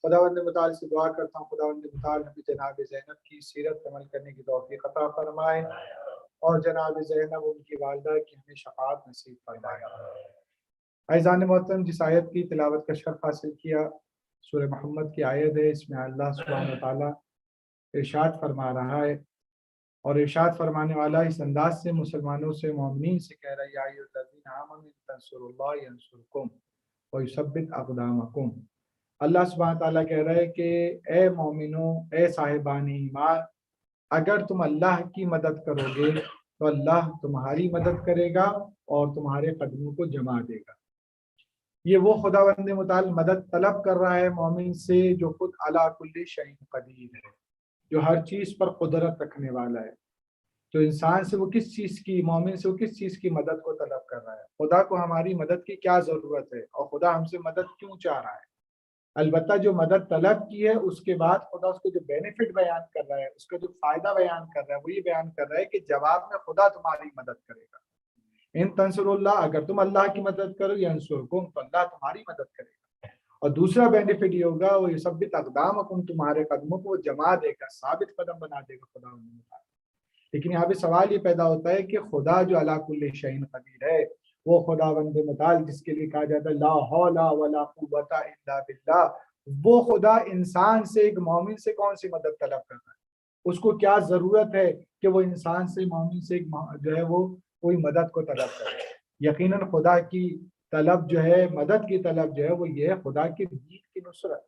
خداوند متعال سے دعا کرتا ہوں خداوند متعال ہمیں جناب زینب کی سیرت پر عمل کرنے کی توفیق عطا فرمائے اور جناب زینب ان کی والدہ کی ہمیں شفاعت نصیب فرمائے. عزیزان محترم، جس آیت کی تلاوت کا شرف حاصل کیا سورہ محمد کی آیت ہے. اس میں اللہ سبحانہ وتعالیٰ ارشاد فرما رہا ہے اور ارشاد فرمانے والا اس انداز سے مسلمانوں سے مومنین سے کہہ رہا ہے یا ایھا الذین آمنوا ان تنصروا اللہ ینصرکم ویثبت اقدامکم. اللہ سبحانہ تعالیٰ کہہ رہا ہے کہ اے مومنوں، اے صاحبان ایمان، اگر تم اللہ کی مدد کرو گے تو اللہ تمہاری مدد کرے گا اور تمہارے قدموں کو جما دے گا. یہ وہ خداوند متعال مدد طلب کر رہا ہے مومن سے جو خود علی کل شیء قدیر ہے، جو ہر چیز پر قدرت رکھنے والا ہے. تو انسان سے وہ کس چیز کی، مومن سے وہ کس چیز کی مدد کو طلب کر رہا ہے؟ خدا کو ہماری مدد کی کیا ضرورت ہے اور خدا ہم سے مدد کیوں چاہ رہا ہے؟ البتہ جو مدد طلب کی ہے اس کے بعد خدا اس کو جو بینیفٹ بیان کر رہا ہے، اس کا جو فائدہ بیان کر رہا ہے، وہ یہ بیان کر رہا ہے کہ جواب میں خدا تمہاری مدد کرے گا. ان تنصروا اللہ، اگر تم اللہ کی مدد کرو ینصرکم تو اللہ تمہاری مدد کرے گا. اور دوسرا بینیفٹ یہ ہوگا وہ یثبت اقدامکم، تمہارے قدموں کو جما دے گا، ثابت قدم بنا دے گا خدا. لیکن یہاں پہ سوال یہ پیدا ہوتا ہے کہ خدا جو علی کل شیء قدیر ہے، وہ خداوند متعال جس کے لیے کہا جاتا ہے لا حول ولا قوت الا باللہ، وہ خدا انسان سے، ایک مومن سے کون سی مدد طلب کرتا ہے؟ اس کو کیا ضرورت ہے کہ وہ انسان سے، مومن سے جو ہے وہ کوئی مدد کو طلب کرے؟ یقیناً خدا کی طلب جو ہے، مدد کی طلب جو ہے وہ یہ ہے خدا کی دین کی نصرت.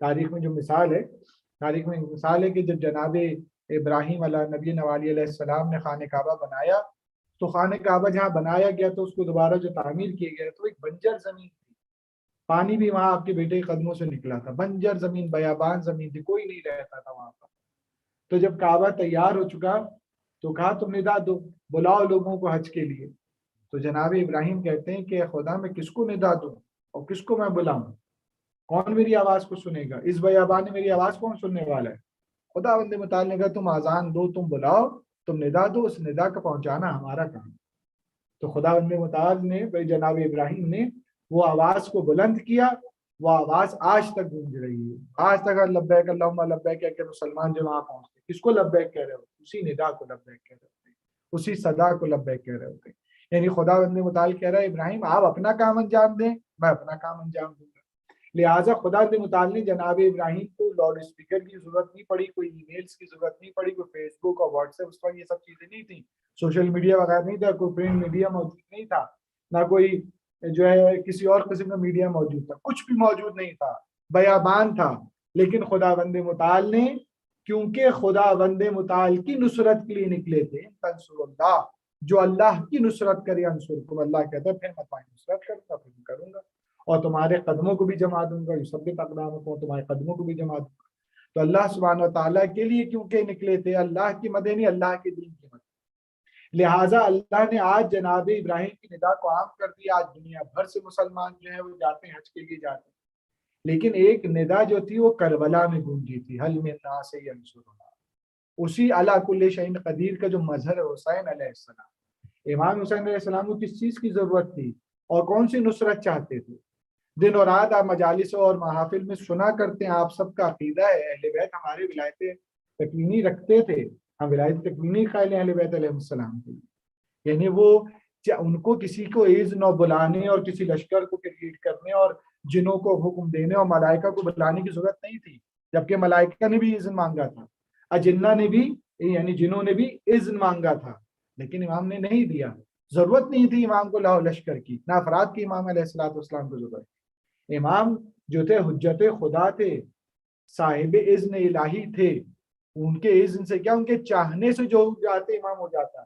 تاریخ میں جو مثال ہے کہ جب جناب ابراہیم علیہ نبی نوالی علیہ السلام نے خانہ کعبہ بنایا تو خانہ کعبہ جہاں بنایا گیا تو اس کو دوبارہ جو تعمیر کیا گیا تو ایک بنجر زمین تھی پانی بھی وہاں آپ کے بیٹے کے قدموں سے نکلا تھا، بنجر زمین، بیابان زمین تھی، کوئی نہیں رہتا تھا وہاں پر. تو جب کعبہ تیار ہو چکا تو کہا تم ندا دو، بلاؤ لوگوں کو حج کے لیے. تو جناب ابراہیم کہتے ہیں کہ خدا میں کس کو ندا دوں اور کس کو میں بلاؤں؟ کون میری آواز کو سنے گا؟ اس بیابان میں میری آواز کون سننے والا ہے؟ خدا بند متعال نے کہا تم آزان دو، تم بلاؤ، تم ندا دو، اس ندا کا پہنچانا ہمارا کام. تو خدا بند متعال نے بھائی جناب ابراہیم نے وہ آواز کو بلند کیا. وہ آواز آج تک گونج رہی ہے. آج تک لبیک اللہم لبیک کہہ کے مسلمان جو وہاں پہنچتے کس کو لبیک کہہ رہے ہوتے؟ اسی ندا کو لبیک کہہ رہے ہوتے، اسی صدا کو لبیک کہہ رہے ہوتے. یعنی خدا بند متعال کہہ رہا ہے ابراہیم آپ اپنا کام انجام دیں، میں اپنا کام انجام دوں گا. لہٰذا خدا بند متعال نے جناب ابراہیم کو لاؤڈ اسپیکر کی ضرورت نہیں پڑی، کوئی ای میلز کی ضرورت نہیں پڑی، کوئی فیس بک اور واٹس ایپ اس پر یہ سب چیزیں نہیں تھیں، سوشل میڈیا وغیرہ نہیں تھا، کوئی پرنٹ میڈیا موجود نہیں تھا، نہ کوئی جو ہے کسی اور قسم کا میڈیا موجود تھا، کچھ بھی موجود نہیں تھا، بیابان تھا. لیکن خدا بند متعال نے، کیونکہ خدا بند متعال کی نصرت کے لیے نکلے تھے، تنصر اللہ، جو اللہ کی نصرت کرے انصرکم، اللہ کہتا ہے پھر میں تمہاری نصرت کروں گا، پھر کروں گا اور تمہارے قدموں کو بھی جما دوں گا، یثبت اقدامکم، تمہارے قدموں کو بھی جما دوں گا. تو اللہ سبحانہ و تعالیٰ کے لیے کیونکہ نکلے تھے، اللہ کی مدد نہیں، اللہ کے دین کی مدد. لہٰذا اللہ نے آج جناب ابراہیم کی ندا کو عام کر دیا. آج دنیا بھر سے مسلمان جو ہیں وہ جاتے ہیں، حج کے لیے جاتے ہیں. لیکن ایک ندا جو تھی وہ کربلا میں گونجی تھی، حل من ناس ینصرنا، اسی علی کل شیء قدیر کا جو مظہر ہے حسین علیہ السلام. امام حسین علیہ السلام کو کس چیز کی ضرورت تھی اور کون سی نصرت چاہتے تھے؟ دن اور رات آپ مجالس اور محافل میں سنا کرتے ہیں، آپ سب کا عقیدہ ہے اہل بیت ہمارے ولایت تکوینی رکھتے تھے، ہم ولایت تکوینی قائل ہیں اہل بیت علیہ السلام کے. یعنی وہ ان کو کسی کو اذن اور بلانے اور کسی لشکر کو کریٹ کرنے اور جنوں کو حکم دینے اور ملائکہ کو بلانے کی ضرورت نہیں تھی، جبکہ ملائکہ نے بھی اذن مانگا تھا، اجنہ نے بھی یعنی جنوں نے بھی اذن مانگا تھا، لیکن امام نے نہیں دیا. ضرورت نہیں تھی امام کو لاؤ لشکر کی، نہ افراد کی امام علیہ السلام کو ضرورت. امام جو تھے حجت خدا تھے، صاحب اذن الہی تھے. ان کے اذن سے کیا، ان کے چاہنے سے جو جاتے امام ہو جاتا،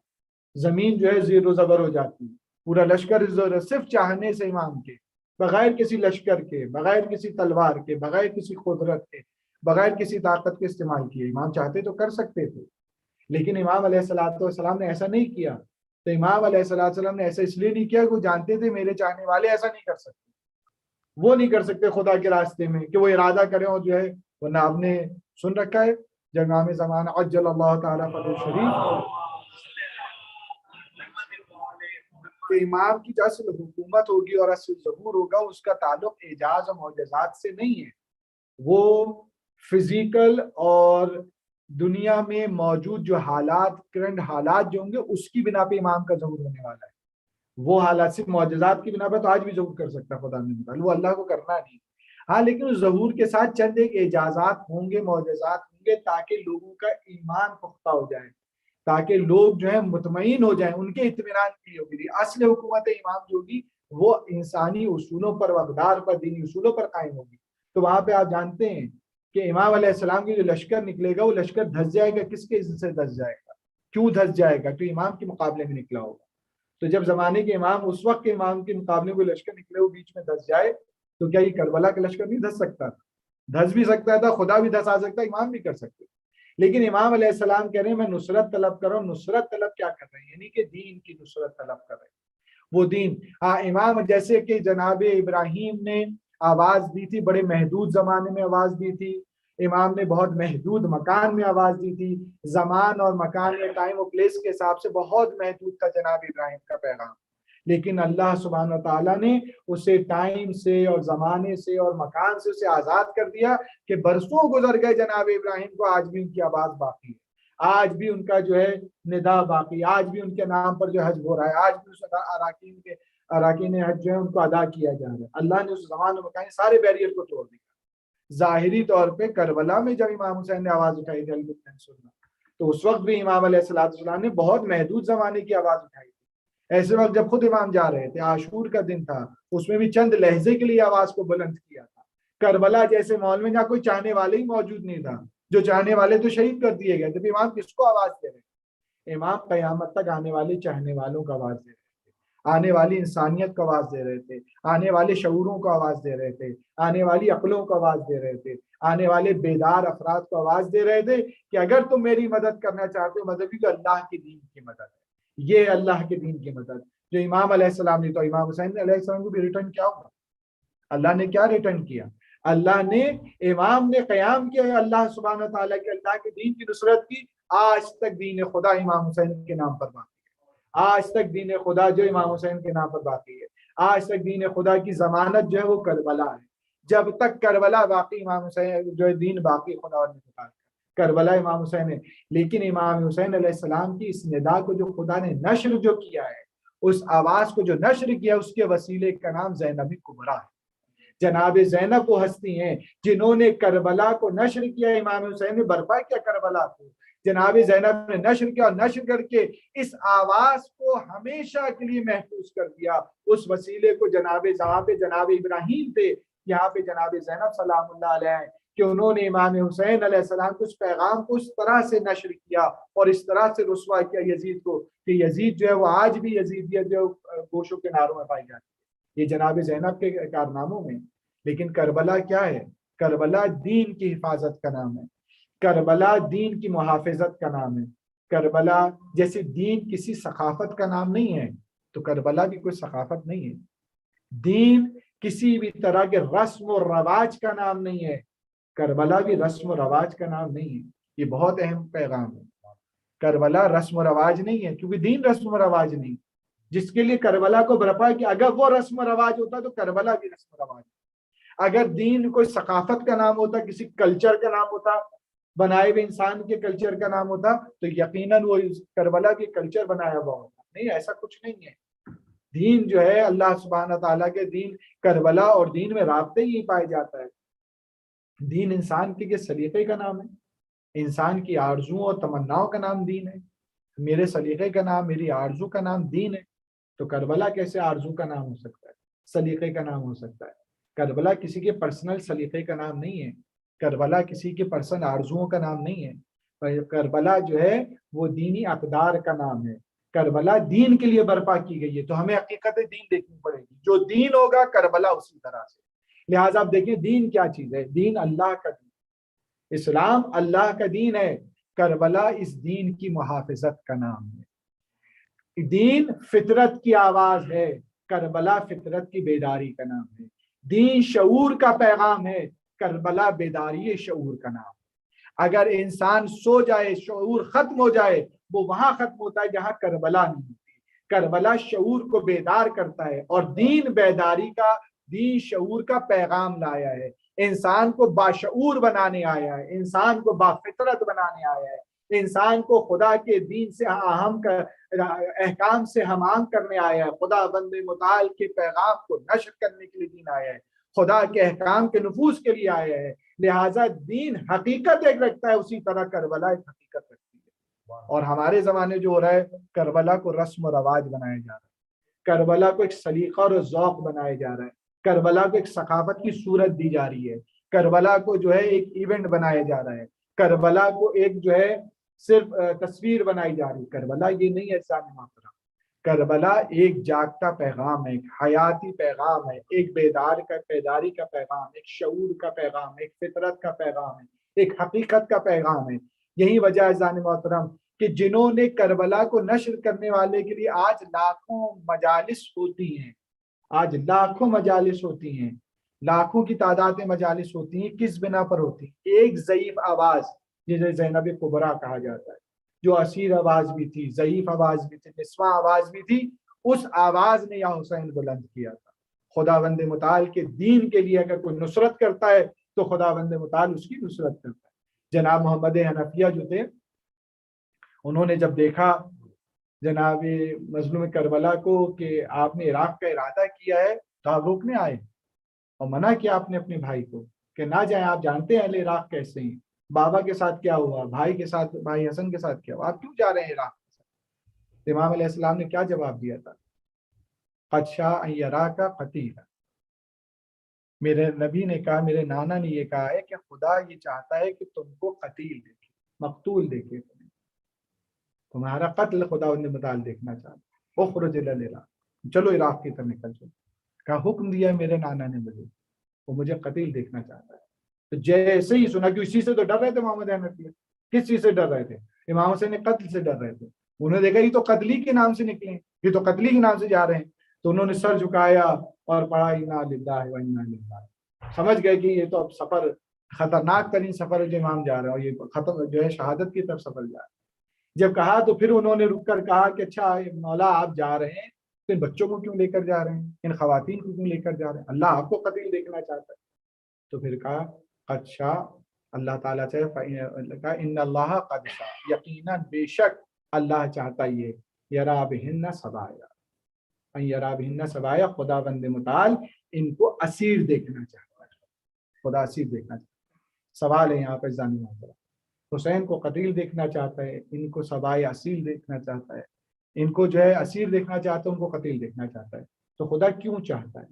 زمین جو ہے زیر و زبر ہو جاتی، پورا لشکر صرف چاہنے سے امام کے، بغیر کسی لشکر کے، بغیر کسی تلوار کے، بغیر کسی قدرت کے، بغیر کسی طاقت کے استعمال کیے. امام چاہتے تو کر سکتے تھے، لیکن امام علیہ السلام نے ایسا نہیں کیا. تو امام علیہ السلام نے ایسا اس لیے نہیں کیا کہ وہ جانتے تھے میرے چاہنے والے ایسا نہیں کر سکتے، وہ نہیں کر سکتے خدا کے راستے میں کہ وہ ارادہ کریں اور جو ہے. ورنہ آپ نے سن رکھا ہے جب امام زمانہ عجل اللہ تعالیٰ فتح شریف کہ امام کی جو اصل حکومت ہوگی اور اصل ظہور ہوگا اس کا تعلق اعجاز و معجزات سے نہیں ہے، وہ فزیکل اور دنیا میں موجود جو حالات، کرنٹ حالات جو ہوں گے اس کی بنا پہ امام کا ظہور ہونے والا ہے. وہ حالات صرف معجزات کی بنا پہ تو آج بھی ظہور کر سکتا ہے خدا نے متعال، وہ اللہ کو کرنا نہیں. ہاں لیکن اس ظہور کے ساتھ چند ایک اعجازات ہوں گے، معجزات ہوں گے، تاکہ لوگوں کا ایمان پختہ ہو جائے، تاکہ لوگ جو ہے مطمئن ہو جائیں، ان کے اطمینان کی ہوگی. اصل حکومت امام جو ہوگی وہ انسانی اصولوں پر، اقدار پر، دینی اصولوں پر قائم ہوگی. تو وہاں پہ آپ جانتے ہیں کہ امام علیہ السلام کی جو لشکر نکلے گا وہ لشکر دھس جائے گا. کس کے اذن سے دھس جائے گا؟ کیوں دھس جائے گا؟ تو امام کے مقابلے میں نکلا ہوگا. تو جب زمانے کے امام، اس وقت کے امام کے مقابلے میں لشکر نکلے وہ بیچ میں دھس جائے تو کیا یہ کربلا کا لشکر نہیں دھس سکتا تھا؟ دھس بھی سکتا تھا، خدا بھی دھس آ سکتا، امام بھی کر سکتے. لیکن امام علیہ السلام کہہ رہے ہیں میں نصرت طلب کر رہا ہوں. نصرت طلب کیا کر رہے ہیں؟ یعنی کہ دین کی نصرت طلب کر رہے ہیں. وہ دین، امام جیسے کہ جناب ابراہیم نے آواز دی تھی، بڑے محدود زمانے میں آواز دی تھی، امام نے بہت محدود مکان میں آواز دی تھی، زمان اور مکان میں ٹائم اور پلیس کے حساب سے بہت محدود تھا جناب ابراہیم کا پیغام. لیکن اللہ سبحانہ تعالیٰ نے اسے ٹائم سے اور زمانے سے اور مکان سے اسے آزاد کر دیا کہ برسوں گزر گئے جناب ابراہیم کو، آج بھی ان کی آواز باقی ہے، آج بھی ان کا جو ہے ندا باقی، آج بھی ان کے نام پر جو حج ہو رہا ہے، آج بھی اس اراکین حج جو ہے ان کو ادا کیا جا رہا ہے. اللہ نے اس زمان و مکان سارے بیریئر کو توڑ دیا. ظاہری طور پہ کربلا میں جب امام حسین نے آواز اٹھائی تھی تو اس وقت بھی امام علیہ السلام نے بہت محدود زمانے کی آواز اٹھائی تھی. ایسے وقت جب خود امام جا رہے تھے، عاشور کا دن تھا، اس میں بھی چند لہجے کے لیے آواز کو بلند کیا تھا. کربلا جیسے ماحول میں جہاں کوئی چاہنے والے ہی موجود نہیں تھا، جو چاہنے والے تو شہید کر دیے گئے تھے، امام کس کو آواز دے رہے؟ امام قیامت تک آنے والے چاہنے والوں کا آواز دے رہے تھے. آنے والی انسانیت کو آواز دے رہے تھے، آنے والے شعوروں کو آواز دے رہے تھے، آنے والی عقلوں کو آواز دے رہے تھے، آنے والے بیدار افراد کو آواز دے رہے تھے کہ اگر تم میری مدد کرنا چاہتے ہو، مدد تو اللہ کے دین کی مدد ہے، یہ اللہ کے دین کی مدد جو امام علیہ السلام نے، تو امام حسین علیہ السلام کو بھی ریٹرن کیا ہوگا؟ اللہ نے کیا ریٹرن کیا؟ اللہ نے، امام نے قیام کیا اللہ سبحانہ تعالیٰ کے، اللہ کے دین کی نصرت کی. آج تک دین خدا امام حسین کے نام پر باقی ہے، آج تک دین خدا جو امام حسین کے نام پر باقی ہے، آج تک دین خدا کی ضمانت جو ہے وہ کربلا ہے. جب تک کربلا باقی، امام حسین جو ہے دین باقی خدا نے بتا کربلا امام حسین ہے. لیکن امام حسین علیہ السلام کی اس ندا کو جو خدا نے نشر جو کیا ہے، اس آواز کو جو نشر کیا، اس کے وسیلے کا نام زینب کبریٰ ہے. جناب زینب وہ ہستی ہیں جنہوں نے کربلا کو نشر کیا. امام حسین نے برپا کیا کربلا کو، جناب زینب نے نشر کیا، اور نشر کر کے اس آواز کو ہمیشہ کے لیے محفوظ کر دیا. اس وسیلے کو جناب ابراہیم تھے، یہاں پہ جناب زینب سلام اللہ علیہ، کہ انہوں نے امام حسین علیہ السلام کو اس پیغام کو اس طرح سے نشر کیا اور اس طرح سے رسوا کیا یزید کو، کہ یزید جو ہے وہ آج بھی یزیدیت جو گوشوں کے ناروں میں پائی جاتی ہے، یہ جناب زینب کے کارناموں میں. لیکن کربلا کیا ہے؟ کربلا دین کی حفاظت کا نام ہے، کربلا دین کی محافظت کا نام ہے. کربلا جیسے دین کسی ثقافت کا نام نہیں ہے، تو کربلا بھی کوئی ثقافت نہیں ہے. دین کسی بھی طرح کے رسم و رواج کا نام نہیں ہے، کربلا بھی رسم و رواج کا نام نہیں ہے. یہ بہت اہم پیغام ہے. کربلا رسم و رواج نہیں ہے، کیونکہ دین رسم و رواج نہیں. جس کے لیے کربلا کو برپا کہ اگر وہ رسم و رواج ہوتا تو کربلا بھی رسم و رواج. اگر دین کوئی ثقافت کا نام ہوتا، کسی کلچر کا نام ہوتا، بنائے ہوئے انسان کے کلچر کا نام ہوتا، تو یقیناً وہ کربلا کے کلچر بنایا ہوا ہوتا. نہیں، ایسا کچھ نہیں ہے. دین جو ہے اللہ سبحانہ تعالیٰ کے دین، کربلا اور دین میں رابطے ہی پایا جاتا ہے. دین انسان کے سلیقے کا نام ہے، انسان کی آرزوؤں اور تمناؤں کا نام دین ہے. میرے سلیقے کا نام، میری آرزو کا نام دین ہے. تو کربلا کیسے آرزو کا نام ہو سکتا ہے، سلیقے کا نام ہو سکتا ہے؟ کربلا کسی کے پرسنل سلیقے کا نام نہیں ہے، کربلا کسی کے پرسنل آرزوؤں کا نام نہیں ہے. کربلا جو ہے وہ دینی اقدار کا نام ہے. کربلا دین کے لیے برپا کی گئی ہے، تو ہمیں حقیقت دین دیکھنی پڑے گی. جو دین ہوگا کربلا اسی طرح سے. لہٰذا آپ دیکھیں دین کیا چیز ہے. دین اللہ کا دین، اسلام اللہ کا دین ہے. کربلا اس دین کی محافظت کا نام ہے. دین فطرت کی آواز ہے، کربلا فطرت کی بیداری کا نام ہے. دین شعور کا پیغام ہے، کربلا بیداری شعور کا نام ہے. اگر انسان سو جائے، شعور ختم ہو جائے، وہ وہاں ختم ہوتا ہے جہاں کربلا نہیں ہوتی. کربلا شعور کو بیدار کرتا ہے، اور دین بیداری کا، دین شعور کا پیغام لایا ہے. انسان کو باشعور بنانے آیا ہے، انسان کو بافطرت بنانے آیا ہے، انسان کو خدا کے دین سے اہم احکام سے ہم آہنگ کرنے آیا ہے. خدا بند متعال کے پیغام کو نشر کرنے کے لیے دین آیا ہے، خدا کے احکام کے نفوذ کے لیے آیا ہے. لہٰذا دین حقیقت ایک رکھتا ہے، اسی طرح کربلا ایک حقیقت رکھتی ہے. اور ہمارے زمانے جو ہو رہا ہے، کربلا کو رسم و رواج بنایا جا رہا ہے، کربلا کو ایک سلیقہ اور ذوق بنایا جا رہا ہے، کربلا کو ایک ثقافت کی صورت دی جا رہی ہے، کربلا کو جو ہے ایک ایونٹ بنایا جا رہا ہے، کربلا کو ایک جو ہے صرف تصویر بنائی جا رہی ہے. کربلا یہ نہیں ہے سامنے محترم. کربلا ایک جاگتا پیغام ہے، ایک حیاتی پیغام ہے، ایک بیداری کا پیغام، ایک شعور کا پیغام، ایک فطرت کا پیغام ہے، ایک حقیقت کا پیغام ہے. یہی وجہ ہے جان محترم کہ جنہوں نے کربلا کو نشر کرنے والے کے لیے آج لاکھوں مجالس ہوتی ہیں، آج لاکھوں مجالس ہوتی ہیں، لاکھوں کی تعداد میں مجالس ہوتی ہیں. کس بنا پر ہوتی ہیں؟ ایک ضعیف آواز جسے زینب کبریٰ کہا جاتا ہے، جو اسیر آواز بھی تھی، ضعیف آواز بھی تھی، نسواں آواز بھی تھی، اس آواز نے یا حسین بلند کیا تھا. خداوند متعال کے دین کے لیے اگر کوئی نصرت کرتا ہے تو خداوند متعال اس کی نصرت کرتا ہے. جناب محمد حنفیہ جو تھے، انہوں نے جب دیکھا جناب مظلوم کربلا کو کہ آپ نے عراق کا ارادہ کیا ہے، تو آپ روکنے آئے اور منع کیا آپ نے اپنے بھائی کو کہ نہ جائیں. آپ جانتے ہیں اہل عراق کیسے ہیں، بابا کے ساتھ کیا ہوا، بھائی کے ساتھ، بھائی حسن کے ساتھ کیا ہوا، آپ کیوں جا رہے ہیں عراق کے ساتھ؟ امام علیہ السلام نے کیا جواب دیا تھا؟ قد شاء ان یراک قتیلا. میرے نبی نے کہا، میرے نانا نے یہ کہا ہے کہ خدا یہ چاہتا ہے کہ تم کو قتیل دیکھے، مقتول دیکھے، تمہارا قتل خدا ان متعال دیکھنا چاہتا ہے. اخرج الی العراق، چلو عراق کی طرف نکل چلو. کہا حکم دیا ہے میرے نانا نے مجھے, وہ مجھے قتیل دیکھنا چاہتا ہے. تو جیسے ہی سنا کہ اسی سے تو ڈر رہے تھے محمد حنفیہ, کس چیز سے ڈر رہے تھے؟ امام حسین قتل سے ڈر رہے تھے. انہوں نے دیکھا یہ تو قتلی کے نام سے نکلے ہیں, یہ تو قتلی کے نام سے جا رہے ہیں, تو انہوں نے سر جھکایا اور پڑھا انا للہ و انا الیہ راجعون. سمجھ گئے کہ یہ تو اب سفر خطرناک ترین سفر ہے جو امام جا رہا ہے, اور یہ ختم جو ہے شہادت کی طرف سفر جا رہا ہے. جب کہا تو پھر انہوں نے رک کر کہا کہ اچھا مولا آپ جا رہے ہیں تو ان بچوں کو کیوں لے کر جا رہے ہیں, ان خواتین کو کیوں لے کر جا رہے ہیں؟ اللہ آپ کو قتیل دیکھنا چاہتا ہے. تو پھر کہا قد شاء, اللہ تعالیٰ سے ان اللہ قد شاء, یقیناً بے شک اللہ چاہتا یہ یرا بہن سبایا, یرا بہن سبایا, خدا بند متعال ان کو اسیر دیکھنا چاہتا ہے, خدا اسیر دیکھنا چاہتا ہے. سوال ہے یہاں پہ جاننے والا, حسین کو قتیل دیکھنا چاہتا ہے, ان کو سبائے اسیر دیکھنا چاہتا ہے, ان کو جو ہے اسیر دیکھنا چاہتا ہے, ان کو قتیل دیکھنا چاہتا ہے. تو خدا کیوں چاہتا ہے؟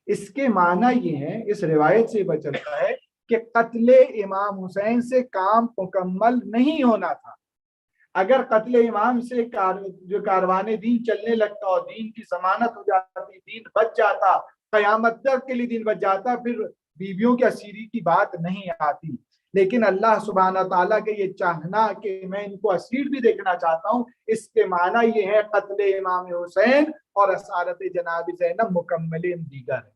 اس کے معنی یہ ہے, اس روایت سے پتہ چلتا ہے کہ قتل امام حسین سے کام مکمل نہیں ہونا تھا. اگر قتل امام سے جو کاروان دین چلنے لگتا اور دین کی ضمانت ہو جاتی, دین بچ جاتا, قیامت تک کے لیے دین بچ جاتا, پھر بیویوں کی اسیری کی بات نہیں آتی. لیکن اللہ سبحانہ تعالیٰ کے یہ چاہنا کہ میں ان کو اسیر بھی دیکھنا چاہتا ہوں, اس کے معنی یہ ہے قتل امام حسین اور اسارت جناب زینب مکمل دیگر ہے,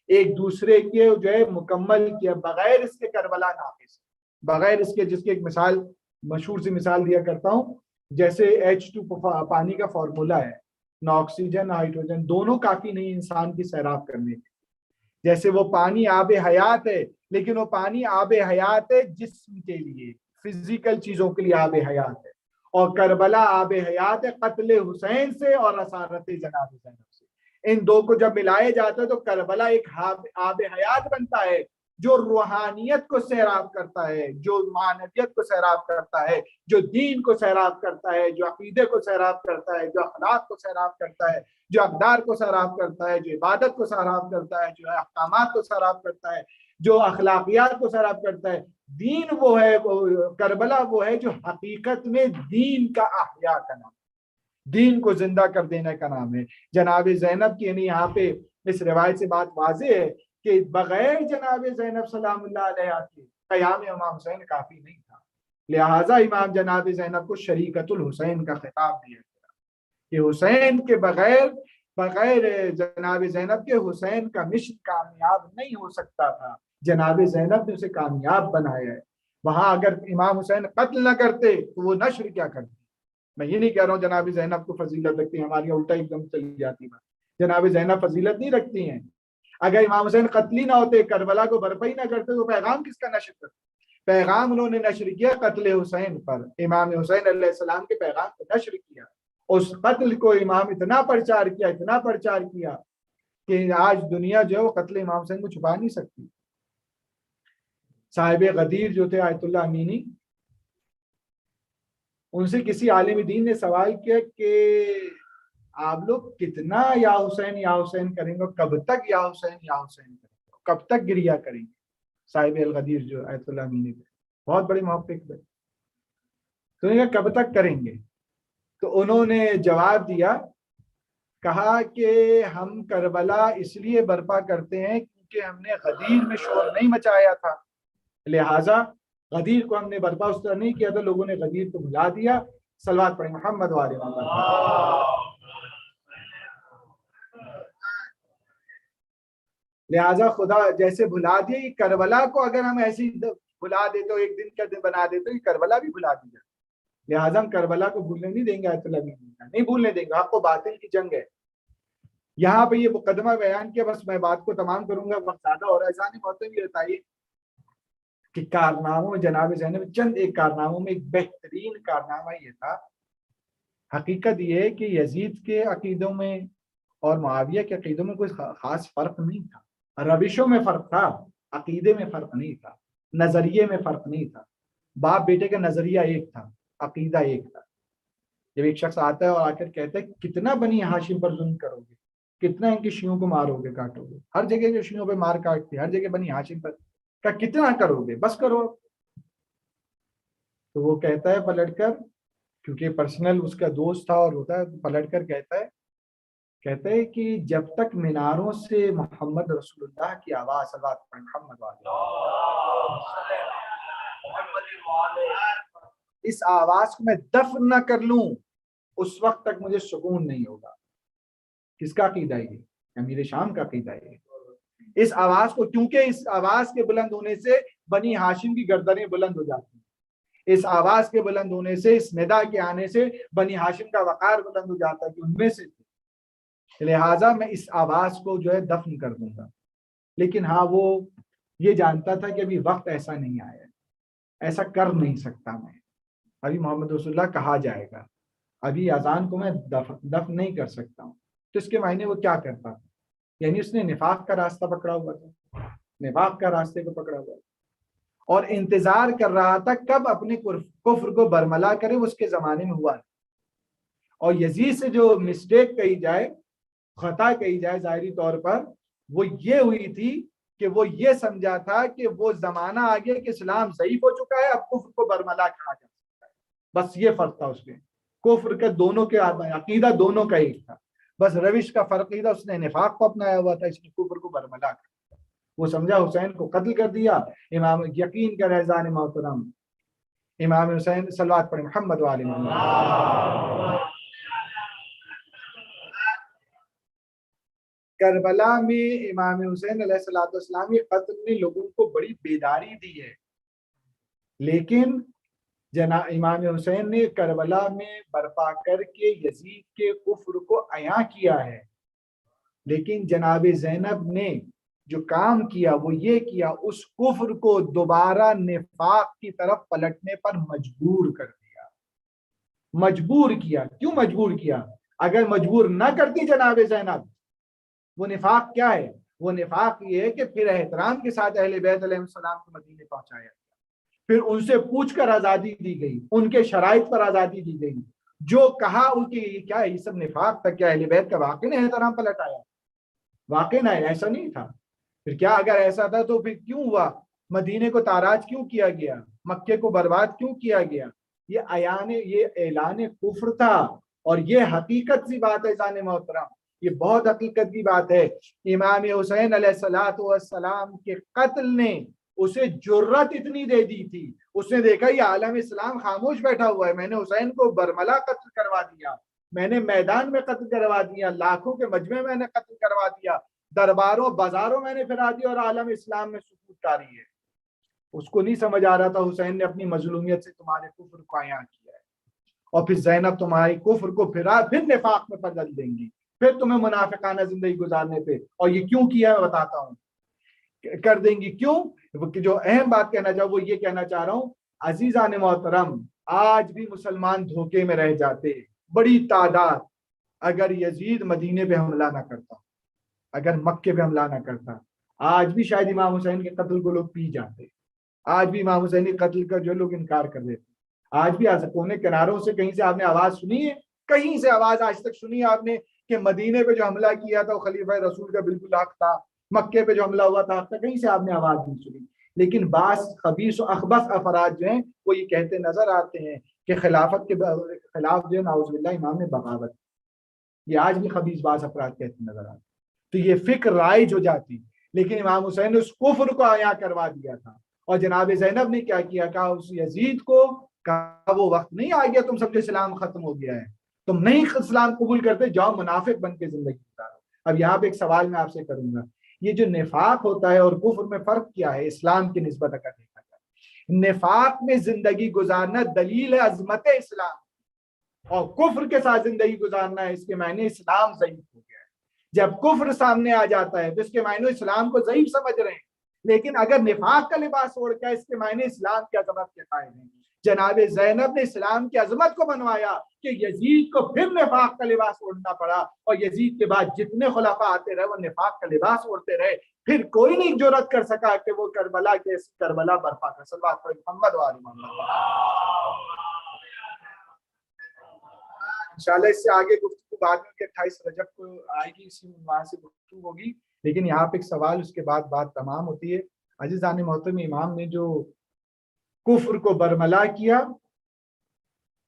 ایک دوسرے کے جو ہے مکمل کیا, بغیر اس کے کربلا ناقص, بغیر اس کے, جس کی ایک مثال مشہور سی مثال دیا کرتا ہوں, جیسے H2 پانی کا فارمولا ہے, نہ آکسیجن نہ ہائیڈروجن, دونوں کافی نہیں انسان کی سیراب کرنے کے. جیسے وہ پانی آب حیات ہے, لیکن وہ پانی آب حیات ہے جسم کے لیے, فزیکل چیزوں کے لیے آب حیات ہے, اور کربلا آب حیات ہے قتل حسین سے اور اسارت جناب زینب سے. ان دو کو جب ملائے جاتا ہے تو کربلا ایک آب حیات بنتا ہے جو روحانیت کو سیراب کرتا ہے, جو معنویت کو سیراب کرتا ہے, جو دین کو سیراب کرتا ہے, جو عقیدے کو سیراب کرتا ہے, جو اخلاق کو سیراب کرتا ہے, جو اقدار کو سیراب کرتا ہے, جو عبادت کو سیراب کرتا ہے, جو احکامات کو سیراب کرتا ہے, جو اخلاقیات کو سیراب کرتا ہے. دین وہ ہے, کربلا وہ ہے جو حقیقت میں دین کا احیاء کا نام, دین کو زندہ کر دینے کا نام ہے. جناب زینب کی یعنی یہاں پہ اس روایت سے بات واضح ہے کہ بغیر جناب زینب سلام اللہ علیہ کے قیام امام حسین کافی نہیں تھا. لہٰذا امام جناب زینب کو شریکت الحسین کا خطاب دیا گیا کہ حسین کے بغیر جناب زینب کے حسین کا مشن کامیاب نہیں ہو سکتا تھا. جناب زینب نے اسے کامیاب بنایا ہے. وہاں اگر امام حسین قتل نہ کرتے تو وہ نشر کیا کرتے؟ میں یہ نہیں کہہ رہا ہوں جناب زینب کو فضیلت رکھتی ہیں, ہماری الٹا ایک دم چلی جاتی ہے. جناب زینب فضیلت نہیں رکھتی ہیں. اگر امام حسین قتل ہی نہ ہوتے, کربلا کو برپا ہی نہ کرتے, تو پیغام کس کا نشر کرتے؟ پیغام انہوں نے نشر کیا قتل حسین پر, امام حسین علیہ السلام کے پیغام کو نشر کیا. اس قتل کو امام اتنا پرچار کیا کہ آج دنیا جو ہے وہ قتل امام حسین کو چھپا نہیں سکتی. صاحب غدیر جو تھے آیت اللہ امینی, ان سے کسی عالم دین نے سوال کیا کہ آپ لوگ کتنا یا حسین کریں گے, کب تک یا حسین کریں گے, کب تک گریا کریں گے؟ صاحب الغدیر جو آیت اللہ امینی تھے, بہت بڑے محقق تھے, تو انہوں نے کہا کب تک کریں گے؟ تو انہوں نے جواب دیا, کہا کہ ہم کربلا اس لیے برپا کرتے ہیں کیونکہ ہم نے غدیر میں شور نہیں مچایا تھا, لہٰذا غدیر کو ہم نے برپا اس طرح نہیں کیا تھا, لوگوں نے غدیر کو بھلا دیا. صلوات پڑھیں محمد وعلی محمد. لہٰذا خدا جیسے بھلا دیا, یہ کربلا کو اگر ہم ایسی بھلا دیتے تو ایک دن کا دن بنا دیتے, یہ کربلا بھی بھلا دیا. لہٰذا ہم کربلا کو بھولنے نہیں دیں گے, نہیں بھولنے دیں گے. حق و باطل کی جنگ ہے. یہاں پہ یہ مقدمہ بیان کیا, بس میں بات کو تمام کروں گا, وقت زیادہ ہو رہا ہے. ثانی باتیں بھی بتائیے کہ کارناموں میں جناب زینب, چند ایک کارناموں میں ایک بہترین کارنامہ یہ تھا. حقیقت یہ ہے کہ یزید کے عقیدوں میں اور معاویہ کے عقیدوں میں کوئی خاص فرق نہیں تھا. روشوں میں فرق تھا, عقیدے میں فرق نہیں تھا, نظریے میں فرق نہیں تھا. باپ بیٹے کا نظریہ ایک تھا, عقیدہ ایک تھا. جب ایک شخص آتا ہے اور آ کر کہتا ہے کتنا بنی ہاشم پر ظلم کرو گے, کتنا ان کی شیعوں کو مارو گے, کاٹو گے, ہر جگہ جو شیعوں پہ مار کاٹتے, ہر جگہ بنی ہاشم پر, کہ کتنا کرو گے, بس کرو. تو وہ کہتا ہے پلٹ کر, کیونکہ پرسنل اس کا دوست تھا اور ہوتا ہے, پلٹ کر کہتا ہے کہتے ہیں کہ جب تک میناروں سے محمد رسول اللہ کی آواز محمد اس آواز کو میں دفن نہ کر لوں اس وقت تک مجھے سکون نہیں ہوگا. کس کا عقیدہ ہے؟ امیر شام کا عقیدہ ہے. اس آواز کو، کیونکہ اس آواز کے بلند ہونے سے بنی ہاشم کی گردنیں بلند ہو جاتی ہیں، اس آواز کے بلند ہونے سے، اس ندا کے آنے سے بنی ہاشم کا وقار بلند ہو جاتا ہے کہ ان میں سے تھے، لہٰذا میں اس آواز کو جو ہے دفن کر دوں گا. لیکن ہاں وہ یہ جانتا تھا کہ ابھی وقت ایسا نہیں آیا ہے، ایسا کر نہیں سکتا میں، ابھی محمد رسول اللہ کہا جائے گا، ابھی اذان کو میں دفن نہیں کر سکتا ہوں. تو اس کے معنی وہ کیا کرتا تھا؟ یعنی اس نے نفاق کا راستہ پکڑا ہوا تھا، نفاق کا راستے کو پکڑا ہوا اور انتظار کر رہا تھا کب اپنے کفر کو برملا کرے. وہ اس کے زمانے میں ہوا. اور یزید سے جو مسٹیک کہی جائے، خطا کہی جائے ظاہری طور پر، وہ یہ ہوئی تھی کہ وہ یہ سمجھا تھا کہ وہ زمانہ آ گیا کہ اسلام ضعیف ہو چکا ہے، اب کفر کو برملا کہا جا سکتا ہے. بس یہ فرق تھا اس میں. کفر کے دونوں کے عقیدہ دونوں کا ایک تھا، بس روش کا فرق تھا. اس نے نفاق کو اپنایا ہوا تھا، اس نے کفر کو برملا کر. وہ سمجھا حسین کو قتل کر دیا. امام یقین کا رہزان محترم امام حسین، صلوات پڑھیں محمد و آل محمد. کربلا میں امام حسین علیہ الصلوۃ والسلام کے قتل نے لوگوں کو بڑی بیداری دی ہے، لیکن جناب امام حسین نے کربلا میں برپا کر کے یزید کے کفر کو عیاں کیا ہے. لیکن جناب زینب نے جو کام کیا وہ یہ کیا، اس کفر کو دوبارہ نفاق کی طرف پلٹنے پر مجبور کر دیا. مجبور کیا. کیوں مجبور کیا؟ اگر مجبور نہ کرتی جناب زینب، وہ نفاق کیا ہے؟ وہ نفاق یہ ہے کہ پھر احترام کے ساتھ اہل بیت علیہ السلام کو مدینے پہنچایا گیا، پھر ان سے پوچھ کر آزادی دی گئی، ان کے شرائط پر آزادی دی گئی، جو کہا ان کی کیا ہے، یہ سب نفاق تھا. کیا اہل بیت کا واقعی نے احترام پلٹایا؟ واقعی نہ، ایسا نہیں تھا. پھر کیا اگر ایسا تھا تو پھر کیوں ہوا؟ مدینے کو تاراج کیوں کیا گیا؟ مکے کو برباد کیوں کیا گیا؟ یہ اعلان کفر تھا. اور یہ حقیقت سی بات ہے جان محترم، یہ بہت حقیقت کی بات ہے. امام حسین علیہ الصلوۃ والسلام کے قتل نے اسے جرت اتنی دے دی تھی. اس نے دیکھا یہ عالم اسلام خاموش بیٹھا ہوا ہے، میں نے حسین کو برملا قتل کروا دیا، میں نے میدان میں قتل کروا دیا، لاکھوں کے مجمع میں نے قتل کروا دیا، درباروں بازاروں میں نے پھرا دیا، اور عالم اسلام میں سکوت کاری ہے. اس کو نہیں سمجھ آ رہا تھا حسین نے اپنی مظلومیت سے تمہارے کفر کو عیاں کیا ہے، اور پھر زینب تمہاری کفر کو پھر نفاق میں بدل دیں گی، پھر تمہیں منافقانہ زندگی گزارنے پہ. اور یہ کیوں کیا ہے بتاتا ہوں، کر دیں گی کیوں. جو اہم بات کہنا چاہوں وہ یہ کہنا چاہ رہا ہوں، عزیزان محترم، آج بھی مسلمان دھوکے میں رہ جاتے بڑی تعداد. اگر یزید مدینے پہ حملہ نہ کرتا، اگر مکے پہ حملہ نہ کرتا، آج بھی شاید امام حسین کے قتل کو لوگ پی جاتے، آج بھی امام حسین کے قتل کا جو لوگ انکار کر دیتے. آج بھی کونے کناروں سے کہیں سے آپ نے آواز سنی ہے؟ کہیں سے آواز آج تک سنی ہے آپ نے کہ مدینے پہ جو حملہ کیا تھا وہ خلیفہ رسول کا بالکل حق تھا، مکے پہ جو حملہ ہوا تھا حق تھا؟ کہیں سے آپ نے آواز نہیں سنی. لیکن بعض خبیث و اخبث افراد جو ہیں وہ یہ کہتے نظر آتے ہیں کہ خلافت کے خلاف جو ہے نعوذ باللہ امام نے بغاوت. یہ آج بھی خبیث بعض افراد کہتے نظر آتے. تو یہ فکر رائج ہو جاتی، لیکن امام حسین نے اس کفر کو عیاں کروا دیا تھا. اور جناب زینب نے کیا کیا؟ کہا اس یزید کو، کہا وہ وقت نہیں آ گیا تم سمجھے اسلام ختم ہو گیا ہے، تم نہیں اسلام قبول کرتے، جاؤ منافق بن کے زندگی گزارو. اب یہاں پہ ایک سوال میں آپ سے کروں گا، یہ جو نفاق ہوتا ہے اور کفر میں فرق کیا ہے اسلام کی نسبت اگر دیکھا جائے؟ نفاق میں زندگی گزارنا دلیل ہے عظمت اسلام، اور کفر کے ساتھ زندگی گزارنا ہے اس کے معنی اسلام ضعیف ہو گیا ہے. جب کفر سامنے آ جاتا ہے تو اس کے معنی اسلام کو ضعیف سمجھ رہے ہیں، لیکن اگر نفاق کا لباس اوڑھ کے اس کے معنی اسلام کی عظمت کے قائل ہیں. جناب زینب نے اسلام کی عظمت کو بنوایا کہ یزید کو پھر نفاق کا لباس اوڑھنا پڑا، اور یزید کے بعد جتنے خلفاء آتے رہے وہ نفاق کا لباس اوڑھتے رہے. پھر کوئی نہیں جرأت کر سکا کہ وہ کربلا برپا کر. صلوات پڑھیں محمد و آل محمد. انشاءاللہ اس سے آگے گفتگو بعد میں 28 رجب کو آئے گی، اسی عنوان سے گفتگو ہوگی. لیکن یہاں پہ ایک سوال، اس کے بعد بات تمام ہوتی ہے. عزیزان محترم، امام نے جو کفر کو برملا کیا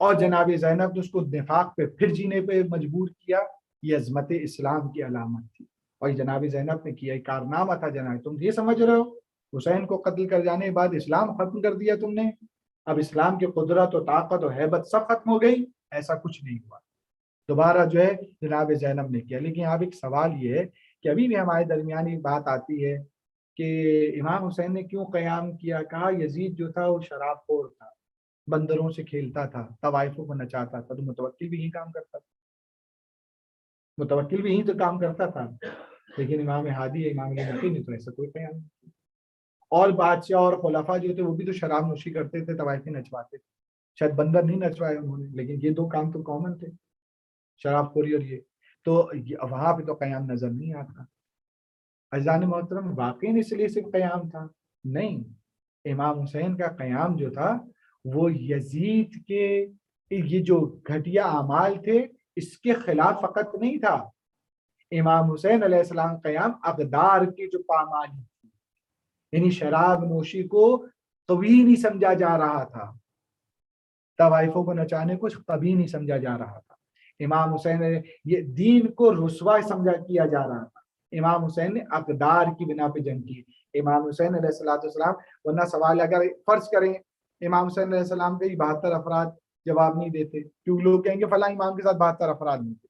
اور جناب زینب نے اس کو نفاق پہ پھر جینے پہ مجبور کیا، یہ عظمت اسلام کی علامت تھی، اور یہ جناب زینب نے کیا کارنامہ تھا. جناب تم یہ سمجھ رہے ہو حسین کو قتل کر جانے کے بعد اسلام ختم کر دیا تم نے، اب اسلام کی قدرت و طاقت و ہیبت سب ختم ہو گئی؟ ایسا کچھ نہیں ہوا. دوبارہ جو ہے جناب زینب نے کیا. لیکن اب ایک سوال یہ ہے کہ ابھی بھی ہمارے درمیان ایک بات آتی ہے کہ امام حسین نے کیوں قیام کیا؟ کہا یزید جو تھا وہ شراب خور تھا، بندروں سے کھیلتا تھا، طوائفوں کو نچاتا تھا، تو متوکل بھی یہی کام کرتا تھا، متوکل بھی یہی تو کام کرتا تھا. لیکن امام ہادی امام علی نے تو ایسا کوئی قیام نہیں کیا. اور بادشاہ اور خلفاء جو تھے وہ بھی تو شراب نوشی کرتے تھے، طوائفیں نچواتے تھے. شاید بندر نہیں نچوائے انہوں نے، لیکن یہ دو کام تو کامن تھے، شراب خوری اور یہ. تو وہاں پہ تو قیام نظر نہیں آتا. عزیزان محترم واقعی اس لیے صرف قیام تھا؟ نہیں، امام حسین کا قیام جو تھا وہ یزید کے یہ جو گھٹیا اعمال تھے اس کے خلاف فقط نہیں تھا. امام حسین علیہ السلام قیام اقدار کی جو پامالی تھی، یعنی شراب نوشی کو کبھی نہیں سمجھا جا رہا تھا، طوائفوں کو نچانے کو کبھی نہیں سمجھا جا رہا تھا. امام حسین نے یہ دین کو رسوا سمجھا کیا جا رہا تھا. امام حسین نے اقدار کی بنا پہ جنگ کی. امام حسین علیہ السلام ورنہ سوال اگر فرض کریں امام حسین علیہ السلام کے 72 افراد جواب نہیں دیتے، کیوں لوگ کہیں گے فلاں امام کے ساتھ 72 افراد نہیں تھے،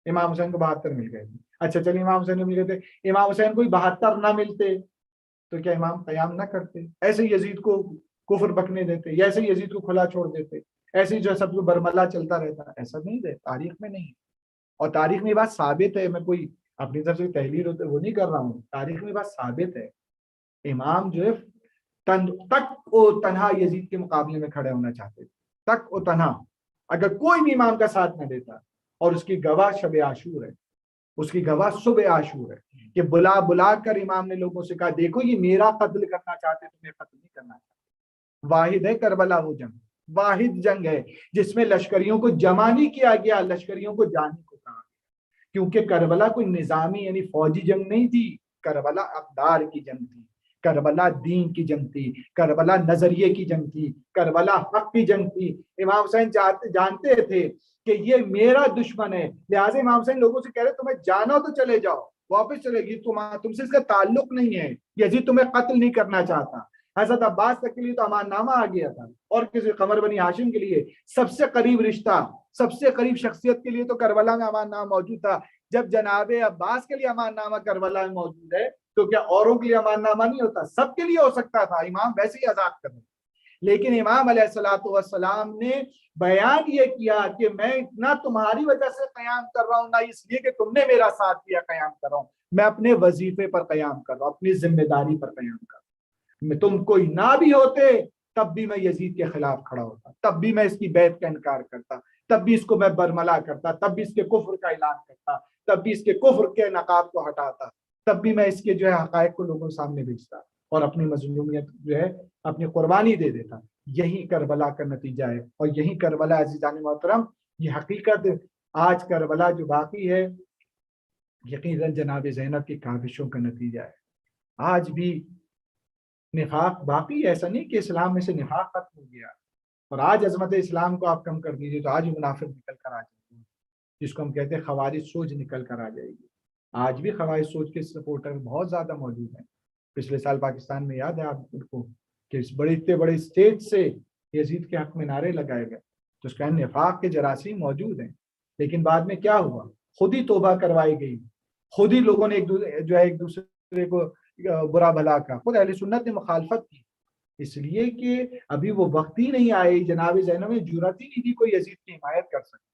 امام حسین کو 72 مل گئے تھے. اچھا چلیے امام حسین کو مل گئے تھے، امام حسین کو 72 نہ ملتے تو کیا امام قیام نہ کرتے؟ ایسے یزید کو کفر بکنے دیتے، یا ایسے یزید کو کھلا چھوڑ دیتے، ایسے جو سب کو برملا چلتا رہتا؟ ایسا نہیں ہے، تاریخ میں نہیں. اور تاریخ میں یہ بات ثابت ہے، میں کوئی اپنی طرف سے تحلیل ہوتے وہ نہیں کر رہا ہوں، تاریخ میں بات ثابت ہے. امام جو ہے تک و تنہا یزید کے مقابلے میں کھڑے ہونا چاہتے تھے، تک و تنہا. اگر کوئی بھی امام کا ساتھ نہ دیتا، اور اس کی گواہ شب عاشور ہے، اس کی گواہ صبح عاشور ہے کہ بلا بلا کر امام نے لوگوں سے کہا دیکھو یہ میرا قتل کرنا چاہتے، تمہیں قتل نہیں کرنا چاہتے. واحد ہے کربلا وہ جنگ، واحد جنگ ہے جس میں لشکریوں کو جمع نہیں کیا گیا، لشکریوں کو جانے کو کہا گیا. کیونکہ کربلا کوئی نظامی یعنی فوجی جنگ نہیں تھی، کربلا اقدار کی جنگ تھی، کربلا دین کی جنگ تھی، کربلا نظریے کی جنگ تھی، کربلا حق کی جنگ تھی. امام حسین جانتے تھے کہ یہ میرا دشمن ہے، لہٰذا امام حسین لوگوں سے کہہ رہے تمہیں جانا تو چلے جاؤ، واپس چلے گی، تم سے اس کا تعلق نہیں ہے، یزید تمہیں قتل نہیں کرنا چاہتا. حضرت عباس تک کے لیے تو امان نامہ آ گیا تھا، اور کسی قمر بنی ہاشم کے لیے سب سے قریب رشتہ، سب سے قریب شخصیت کے لیے تو کربلا میں امان نامہ موجود تھا. جب جناب عباس کے لیے امان نامہ کربلا میں موجود ہے تو کیا اوروں کے لیے امان نامہ نہیں ہوتا؟ سب کے لیے ہو سکتا تھا، امام ویسے ہی آزاد کر دیں. لیکن امام علیہ السلام نے بیان یہ کیا کہ میں نہ تمہاری وجہ سے قیام کر رہا ہوں، نہ اس لیے کہ تم نے میرا ساتھ دیا قیام کر رہا ہوں، میں اپنے وظیفے پر قیام کر رہا ہوں، اپنی ذمہ داری پر قیام کر رہا ہوں. تم کوئی نہ بھی ہوتے تب بھی میں یزید کے خلاف کھڑا ہوتا، تب بھی میں اس کی بیعت کا انکار کرتا، تب بھی اس کو میں برملا کرتا، تب بھی اس کے کفر کا اعلان کرتا، تب بھی اس کے کفر کے نقاب کو ہٹاتا، تب بھی میں اس کے جو ہے حقائق کو لوگوں کے سامنے بھیجتا اور اپنی مظلومیت جو ہے اپنی قربانی دے دیتا. یہی کربلا کا نتیجہ ہے، اور یہی کربلا عزیزان محترم یہ حقیقت آج کربلا جو باقی ہے یقیناً جناب زینب کی کاوشوں کا نتیجہ ہے. آج بھی نفاق باقی ہے، ایسا نہیں کہ اسلام میں سے نفاق ختم ہو گیا. اور آج عظمت اسلام کو آپ کم کر دیجیے تو آج بھی منافق نکل کر آ جائے گی، جس کو ہم کہتے ہیں خوارج سوچ نکل کر آ جائے گی. آج بھی خوارج سوچ کے سپورٹر بہت زیادہ موجود ہیں. پچھلے سال پاکستان میں یاد ہے آپ کو کہ اس اتنے بڑے اسٹیج سے یزید کے حق میں نعرے لگائے گئے، تو اس کا نفاق کے جراثیم موجود ہیں. لیکن بعد میں کیا ہوا؟ خود ہی توبہ کروائی گئی، خود ہی لوگوں نے ایک دوسرے کو برا بھلا کا، خود اہل سنت نے مخالفت کی، اس لیے کہ ابھی وہ وقت ہی نہیں آئے. جناب زینب نے جرأت ہی نہیں دی کوئی یزید کی حمایت کر سکے،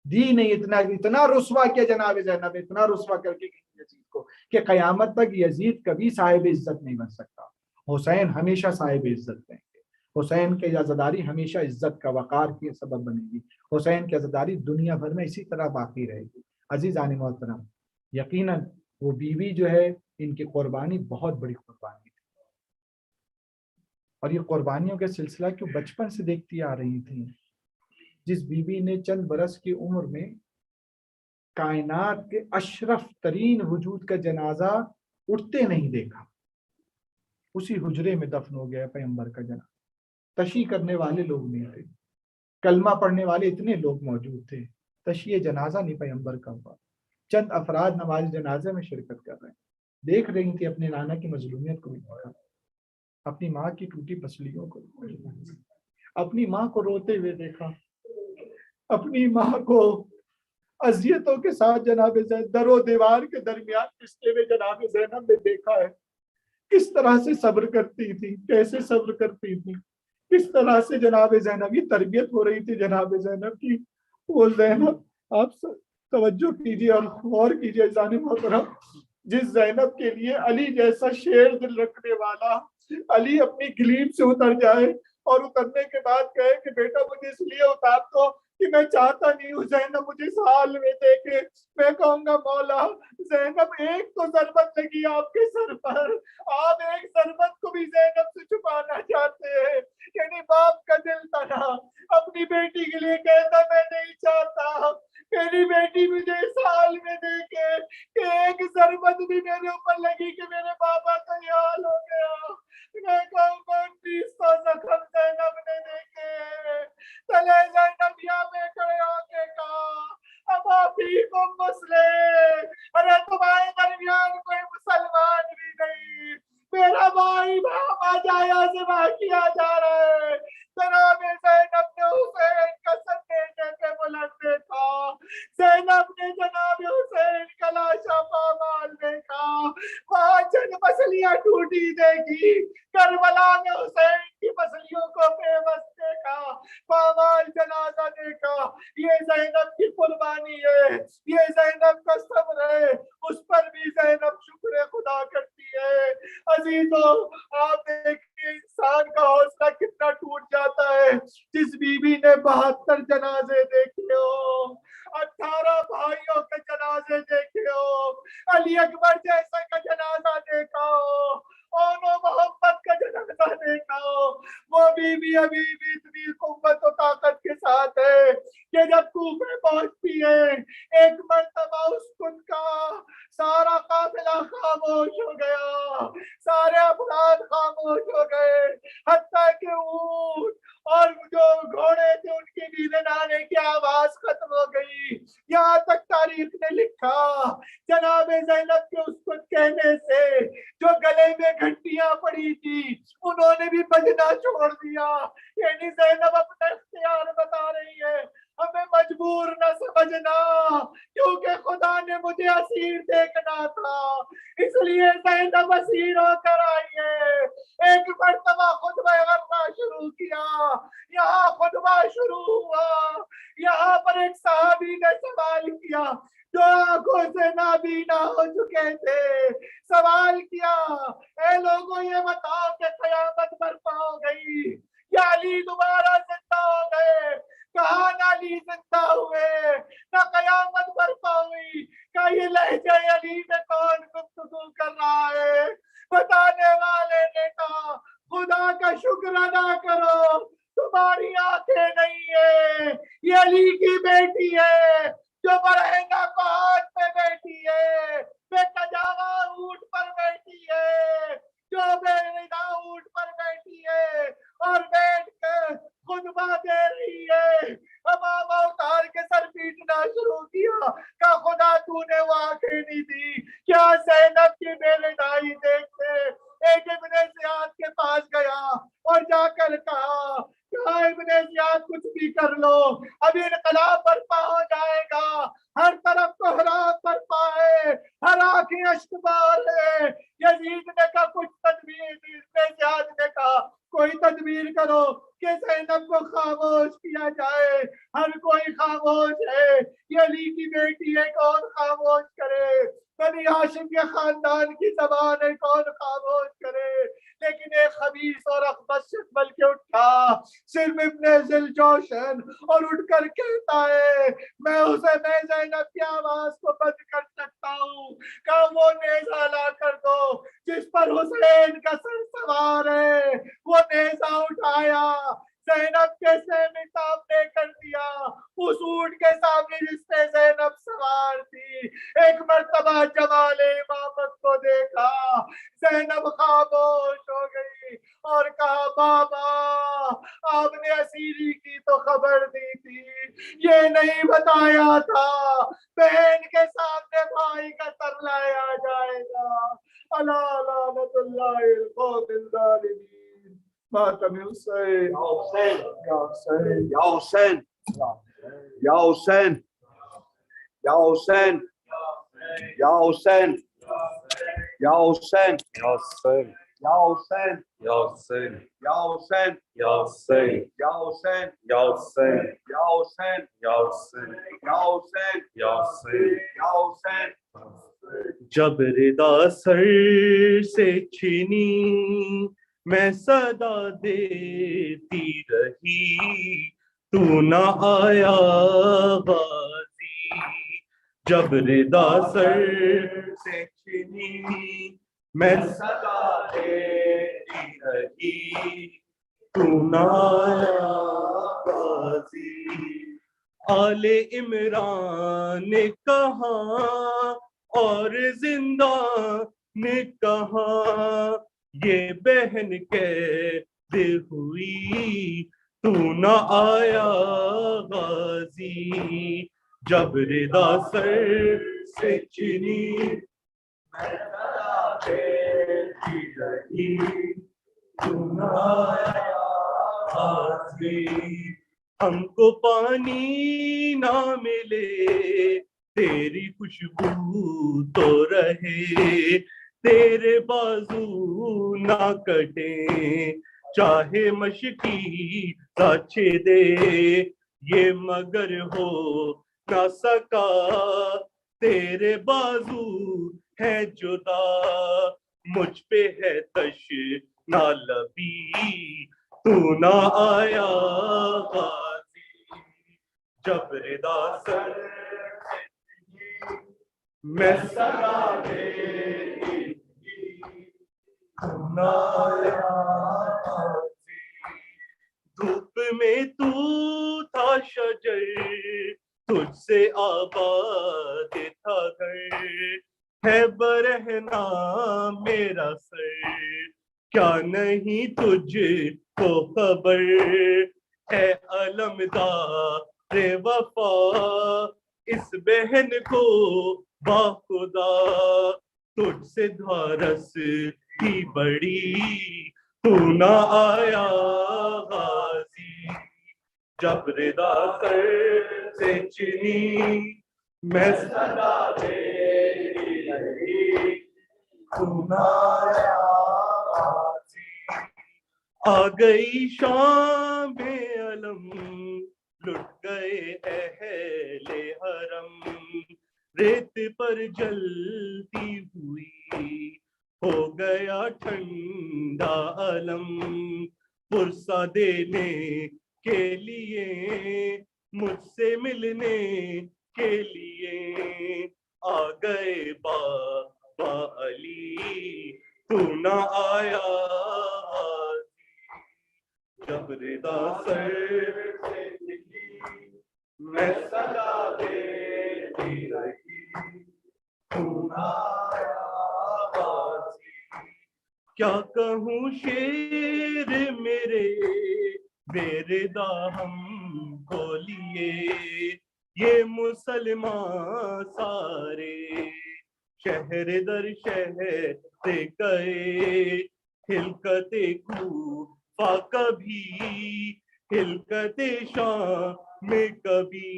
دی نہیں. اتنا رسوا کیا جناب زینب، اتنا رسوا کر کے یزید کو کہ قیامت تک یزید کبھی صاحب عزت نہیں بن سکتا. حسین ہمیشہ صاحب عزت رہیں گے، حسین کی عزاداری ہمیشہ عزت کا وقار کی سبب بنے گی، حسین کی عزاداری دنیا بھر میں اسی طرح باقی رہے گی. عزیزان محترم یقیناً وہ بیوی جو ہے ان کی قربانی بہت بڑی قربانی تھی، اور یہ قربانیوں کا سلسلہ کیوں بچپن سے دیکھتی آ رہی تھی. جس بیوی نے چند برس کی عمر میں کائنات کے اشرف ترین وجود کا جنازہ اٹھتے نہیں دیکھا، اسی حجرے میں دفن ہو گیا پیغمبر کا جنازہ. تشیع کرنے والے لوگ نہیں تھے، کلمہ پڑھنے والے اتنے لوگ موجود تھے، تشیع جنازہ نہیں پیغمبر کا ہوا. چند افراد نماز جنازے میں شرکت کر رہے ہیں، دیکھ رہی تھی اپنے نانا کی مظلومیت کو بھی دیکھا، اپنی ماں کی ٹوٹی پسلیوں کو دیکھا، اپنی ماں کو روتے ہوئے دیکھا، اپنی ماں کو اذیتوں کے ساتھ جناب زینب در و دیوار کے درمیان پستے ہوئے جناب زینب نے دیکھا ہے کس طرح سے صبر کرتی تھی، کیسے صبر کرتی تھی، کس طرح سے جناب زینب یہ تربیت ہو رہی تھی جناب زینب کی۔ وہ زینب آپ توجہ کیجیے اور غور کیجیے عزیزان محترم، جس زینب کے لیے علی جیسا شیر دل رکھنے والا علی اپنی گلیب سے اتر جائے اور اترنے کے بعد کہے کہ بیٹا مجھے اس لیے اتار دو کہ میں چاہتا نہیں ہوں زینب مجھے اس حال میں دیکھے، میں کہوں گا مولا زینب ایک تو ضربت لگی آپ کے سر پر، آپ ایک ضربت کو بھی زینب سے چھپانا چاہتے ہیں، یعنی باپ کا دل تنا اپنی بیٹی کے لیے کہتا میں نہیں چاہتا میری بیٹی مجھے اس حال میں دیکھے کہ ایک ضربت بھی میرے اوپر لگی کہ میرے بابا کا یہ حال ہو گیا۔ میں کہوں گا 1900 زخم زینب نے دیکھے، تلے زینب یا میں کھڑے ہو کے کہا اب آپ ہی کو مسلم، ارے تمہارے درمیان کوئی مسلمان بھی نہیں، میرا بھائی بابا جایا ذبح کیا جا رہا ہے۔ جناب زینب نے حسین کا سنیچے پہ بلند دیکھا، زینب نے جناب حسین کا لاشا پامال دیکھا، وہاں چند پسلیاں ٹوٹی دیکھی، کربلا میں حسین کی پسلیوں کو بے بس دیکھا، پامال جنازہ دیکھا۔ یہ زینب کی قربانی ہے، یہ زینب کا صبر ہے، اس پر بھی زینب شکر خدا کرتی ہے۔ عزیزوں آپ دیکھیں انسان کا حوصلہ کتنا ٹوٹ جاتا ہے جس بی بی نے 72 جنازے دیکھے ہو، 18 بھائیوں کے جنازے دیکھے ہو، علی اکبر جیسا کا جنازہ دیکھا ہو، اونو محمد کا جنازہ دیکھا ہو، وہ بی بی ابھی بھی اتنی قوت و طاقت کے ساتھ ہے کہ جب کوفے پہنچتی ہے ایک مرتبہ اس کن کا سارا قافلہ خاموش ہو گیا، سارے افراد خاموش ہو گئے، حتیٰ کہ اونٹ اور جو گھوڑے تھے ان کی بھی نانے کی آواز ختم ہو گئی۔ یہاں تک تاریخ نے لکھا جناب زینب کے اس کو کہنے سے جو گلے میں گھنٹیاں پڑی تھی انہوں نے بھی بجنا چھوڑ دیا، یعنی زینب اپنا اختیار بتا رہی ہے ہمیں مجبور نہ سمجھنا کیونکہ خدا نے مجھے اسیر دیکھنا تھا، اس لیے زینب اسیر ہو کر آئی ہے۔ ایک مرتبہ خطبہ غربہ شروع کیا، یہاں خطبہ شروع ہوا، یہاں پر ایک صحابی نے سوال کیا جو آنکھوں سے نابینا ہو چکے تھے، سوال کیا اے لوگوں یہ بتاؤ کہ قیامت برپا ہو گئی یا علی دوبارہ زندہ ہو گئے؟ کہا نہ علی زندہ ہوئے نہ قیامت برپا ہوئی، کہ یہ لہجہ علی میں کون گفتگو کر رہا ہے؟ بتانے والے نے کہا خدا کا شکر ادا کرو تمہاری آنکھیں نہیں ہے، یہ علی کی بیٹی ہے جو برہنہ پہاڑ پہ بیٹھی ہے، بے کجاوا اونٹ پر بیٹھی ہے، جو بے ردا اونٹ پر بیٹھی ہے اور بیٹھ کر خطبہ دے رہی ہے۔ امامہ اتار کے سر پیٹنا شروع کیا کہ خدا تو نے وہ آنکھیں نہیں دی کیا زینب کی بے ردائی دیکھتے؟ ایک ابن زیاد کے پاس گیا اور جا کر کہا ابن زیاد کچھ بھی کر لو اب انقلاب برپا ہو جائے گا، ہر طرف کوحرام برپا ہے، ہر آنکھیں اشک بار ہے۔ یزید نے کہا کچھ تدبیر، ابن زیاد نے کہا کوئی تدبیر کرو کہ زینب کو خاموش کیا جائے، ہر کوئی خاموش ہے، یہ علی کی بیٹی ہے کون خاموش کرے، بنی ہاشم کے خاندان کی زبان ہے کون خاموش کرے؟ لیکن ایک خبیث اور اخبث شخص بل کے اٹھا صرف ابن ذوالجوشن اور اٹھ کر کہتا ہے میں زینب کی آواز کو بند کر سکتا ہوں، کہ وہ نیزہ لا کر دو جس پر حسین کا سر سوار ہے۔ وہ نیزہ اٹھایا، زینب کے سامنے کر دیا، اس اونٹ کے سامنے جس پہ زینب سوار تھی۔ ایک مرتبہ جمال امامت کو دیکھا، زینب خاموش ہو گئی اور کہا بابا آپ نے اسیری کی تو خبر دی تھی، یہ نہیں بتایا تھا بہن کے سامنے بھائی کا ترلایا جائے گا. الا لعنت اللہ القوم الظالمین. ماتم حسین یا حسین یا حسین یا حسین یا حسین یا حسین یا حسین یا حسین یا حسین یا حسین یا حسین یا حسین یا حسین یا حسین یا حسین یا حسین یا حسین یا حسین یا حسین یا حسین. جب ردا سر سے چھینی میں صدا دیتی رہی تو نہ آیا غازی. جب ردا سر سے چھینی میں صدا دیتی رہی تو نہ آیا غازی. آل عمران نے کہا اور زندہ نے کہا یہ بہن قید ہوئی تو نہ آیا غازی. جب ردا سر سے چنی میں صدا دیتی رہی تو نہ آیا غازی. ہم کو پانی نہ ملے تیری خوشبو تو رہے تیرے بازو نہ کٹے چاہے مشکی سچے دے یہ مگر ہو نہ سکا تیرے بازو ہے جدا مجھ پہ ہے تش نہ لبی تو نہ آیا غازی. جب ردا سر میں صدا دیتی تو نہ آیا غازی. دھوپ میں تو تھا شجر تجھ سے آباد تھا گھر ہے برہنا میرا سر کیا نہیں تجھ کو خبر ہے علمدار وفا اس بہن کو باخدا تجھ سے دھارس کی بڑی تو نہ آیا غازی. جب ردا سر سے چنی میں صدا دیتی رہی تو نہ آیا غازی. آ گئی شام علم لٹ گئے اہل حرم ریت پر جلتی ہوئی ہو گیا ٹھنڈا علم پرسہ دینے کے لیے مجھ سے ملنے کے لیے آ گئے بابا علی تو نہ آیا غازی. جب ردا سر سے چلی میں صدا دیتی رہی تو نہ آیا غازی. کیا کہوں شیر میرے بے ردا ہم کو لیے یہ مسلمان سارے شہر در شہر سے گئے ہلکت کوفہ کبھی ہلکت شام میں کبھی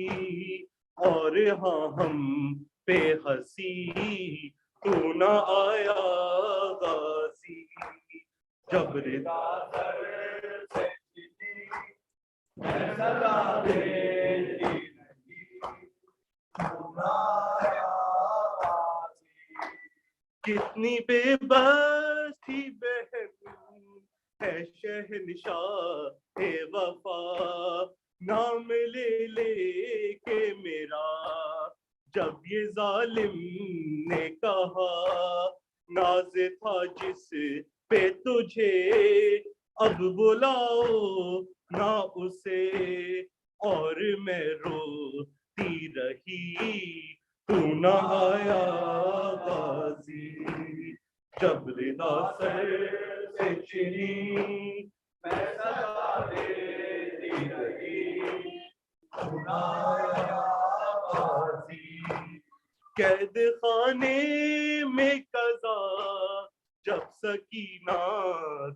اور ہاں ہم پہ ہنسی تو نہ آیا غازی. جب ردا سر سے چلی میں صدا دیتی رہی تو نہ آیا غازی. کتنی بے بس تھی بہن ہے شہنشاہ وفا نام لے لے کے میرا جب یہ ظالم نے کہا ناز تھا جس پہ تجھے اب بلاؤ نہ اسے اور میں روتی رہی تو نہ آیا غازی. جب ردا سر سے چنی میں صدا دیتی رہی قید خانے میں قضا جب سکینہ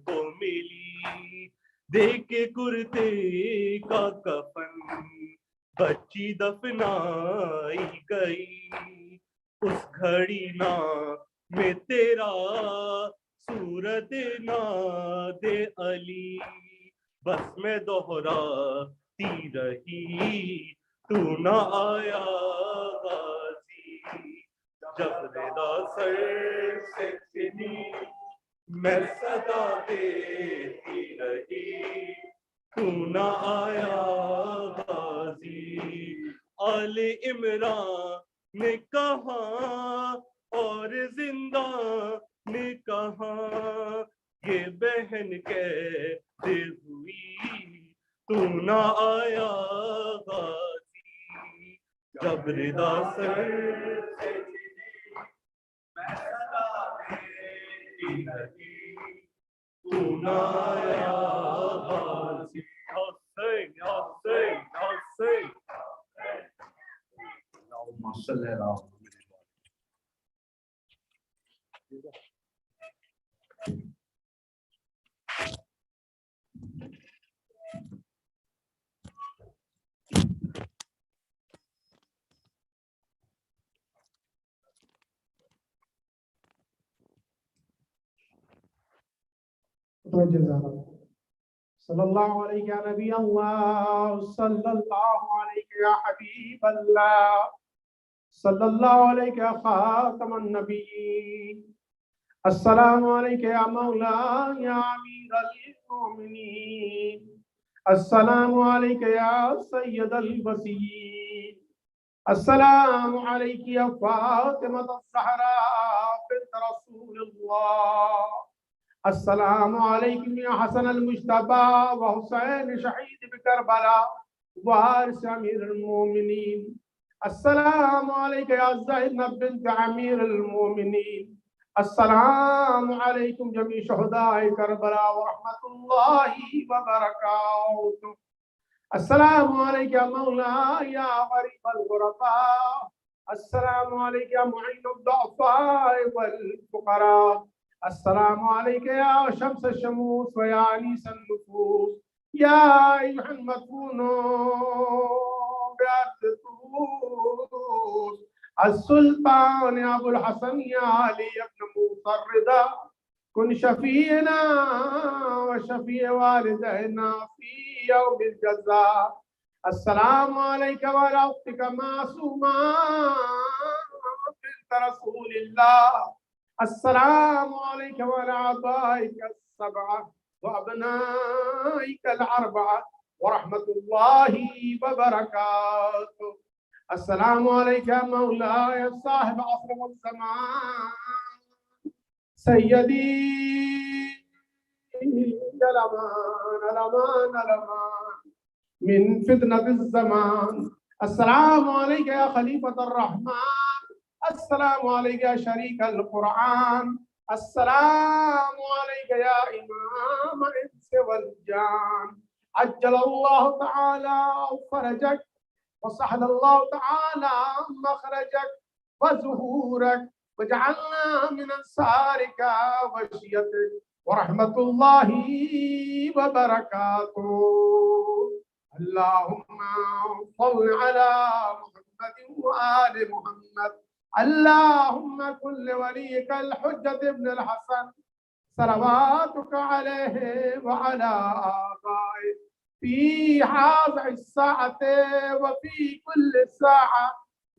کو ملی، دیکھ کے کرتے کا کفن بچی دفنائی گئی، اس گھڑی نا میں تیرا صورت ناد علی، بس میں دوہراتی رہی تو نہ آیا غازی، جب ردا سر سے چنی میں صدا دیتی رہی تو نہ آیا غازی، آل عمران نے کہا اور زندہ نے کہا یہ بہن کیسے ہوئی تو نہ آیا غازی، جب ردا سر سے چنی میں صدا دیتی رہی تو نہ آیا غازی۔ حسین حسین حسین اللهم صل على محمد۔ صلی اللہ علیہ یا نبی اللہ، صلی اللہ علیہ یا حبیب اللہ، صلی اللہ علیہ یا خاتم النبیین، السلام علیکم یا مولا یا امیر المومنین، السلام علیکم یا سید الوصیین، السلام علیکم یا فاطمہ الزہراء بنت رسول اللہ، السلام علیکم یا حسن المجتبی و حسین شہید بکربلا وارث امیر المومنین، السلام علیکم یا زینب بنت امیر المومنین، السلام علیکم جمیع شہداء کربلا ورحمۃ اللہ وبرکاتہ، السلام علیکم یا مولا یا غریب الغرباء، السلام علیکم یا معین الضعفاء والفقراء، السلام علیکم یا شمس الشموس و یا انیس النفوس، یا ایھا المدفون بأرض طوس، السلطان ابو الحسن یا علی ابن موسیٰ الرضا، کن شفیعنا و شفیع والدینا فی یوم الجزاء، السلام علیکم وعلی اختک معصومہ بنت رسول اللہ، السلام علیکم وعلی آبائک السبعہ وابنائک الاربعہ ورحمۃ اللہ وبرکاتہ، السلام علیکم مولاي صاحب عصر والزمان سیدی الامان الامان الامان من فتنة الزمان، السلام علیکم یا خلیفۃ الرحمن، السلام علیکم یا شریک القرآن، السلام علیکم یا امام الانس والجان، عجل اللہ تعالی فرجک وسهل الله تعالى مخرجك وظهورك وجعلنا من أنصارك وشيتك ورحمة الله وبركاته، اللهم صل على محمد وآل محمد، اللهم كن لوليك الحجة ابن الحسن صلواتك عليه وعلى آبائه في هذه الساعة وفي كل ساعة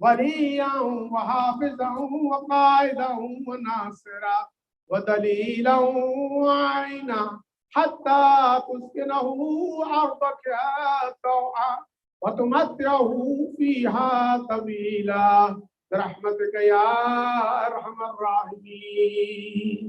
وليا وحافظا وقائدا وناصرا ودليلا وعينا حتى تسكنه أرضك طوعا وتمتعه فيها طويلا برحمتك يا أرحم الراحمين.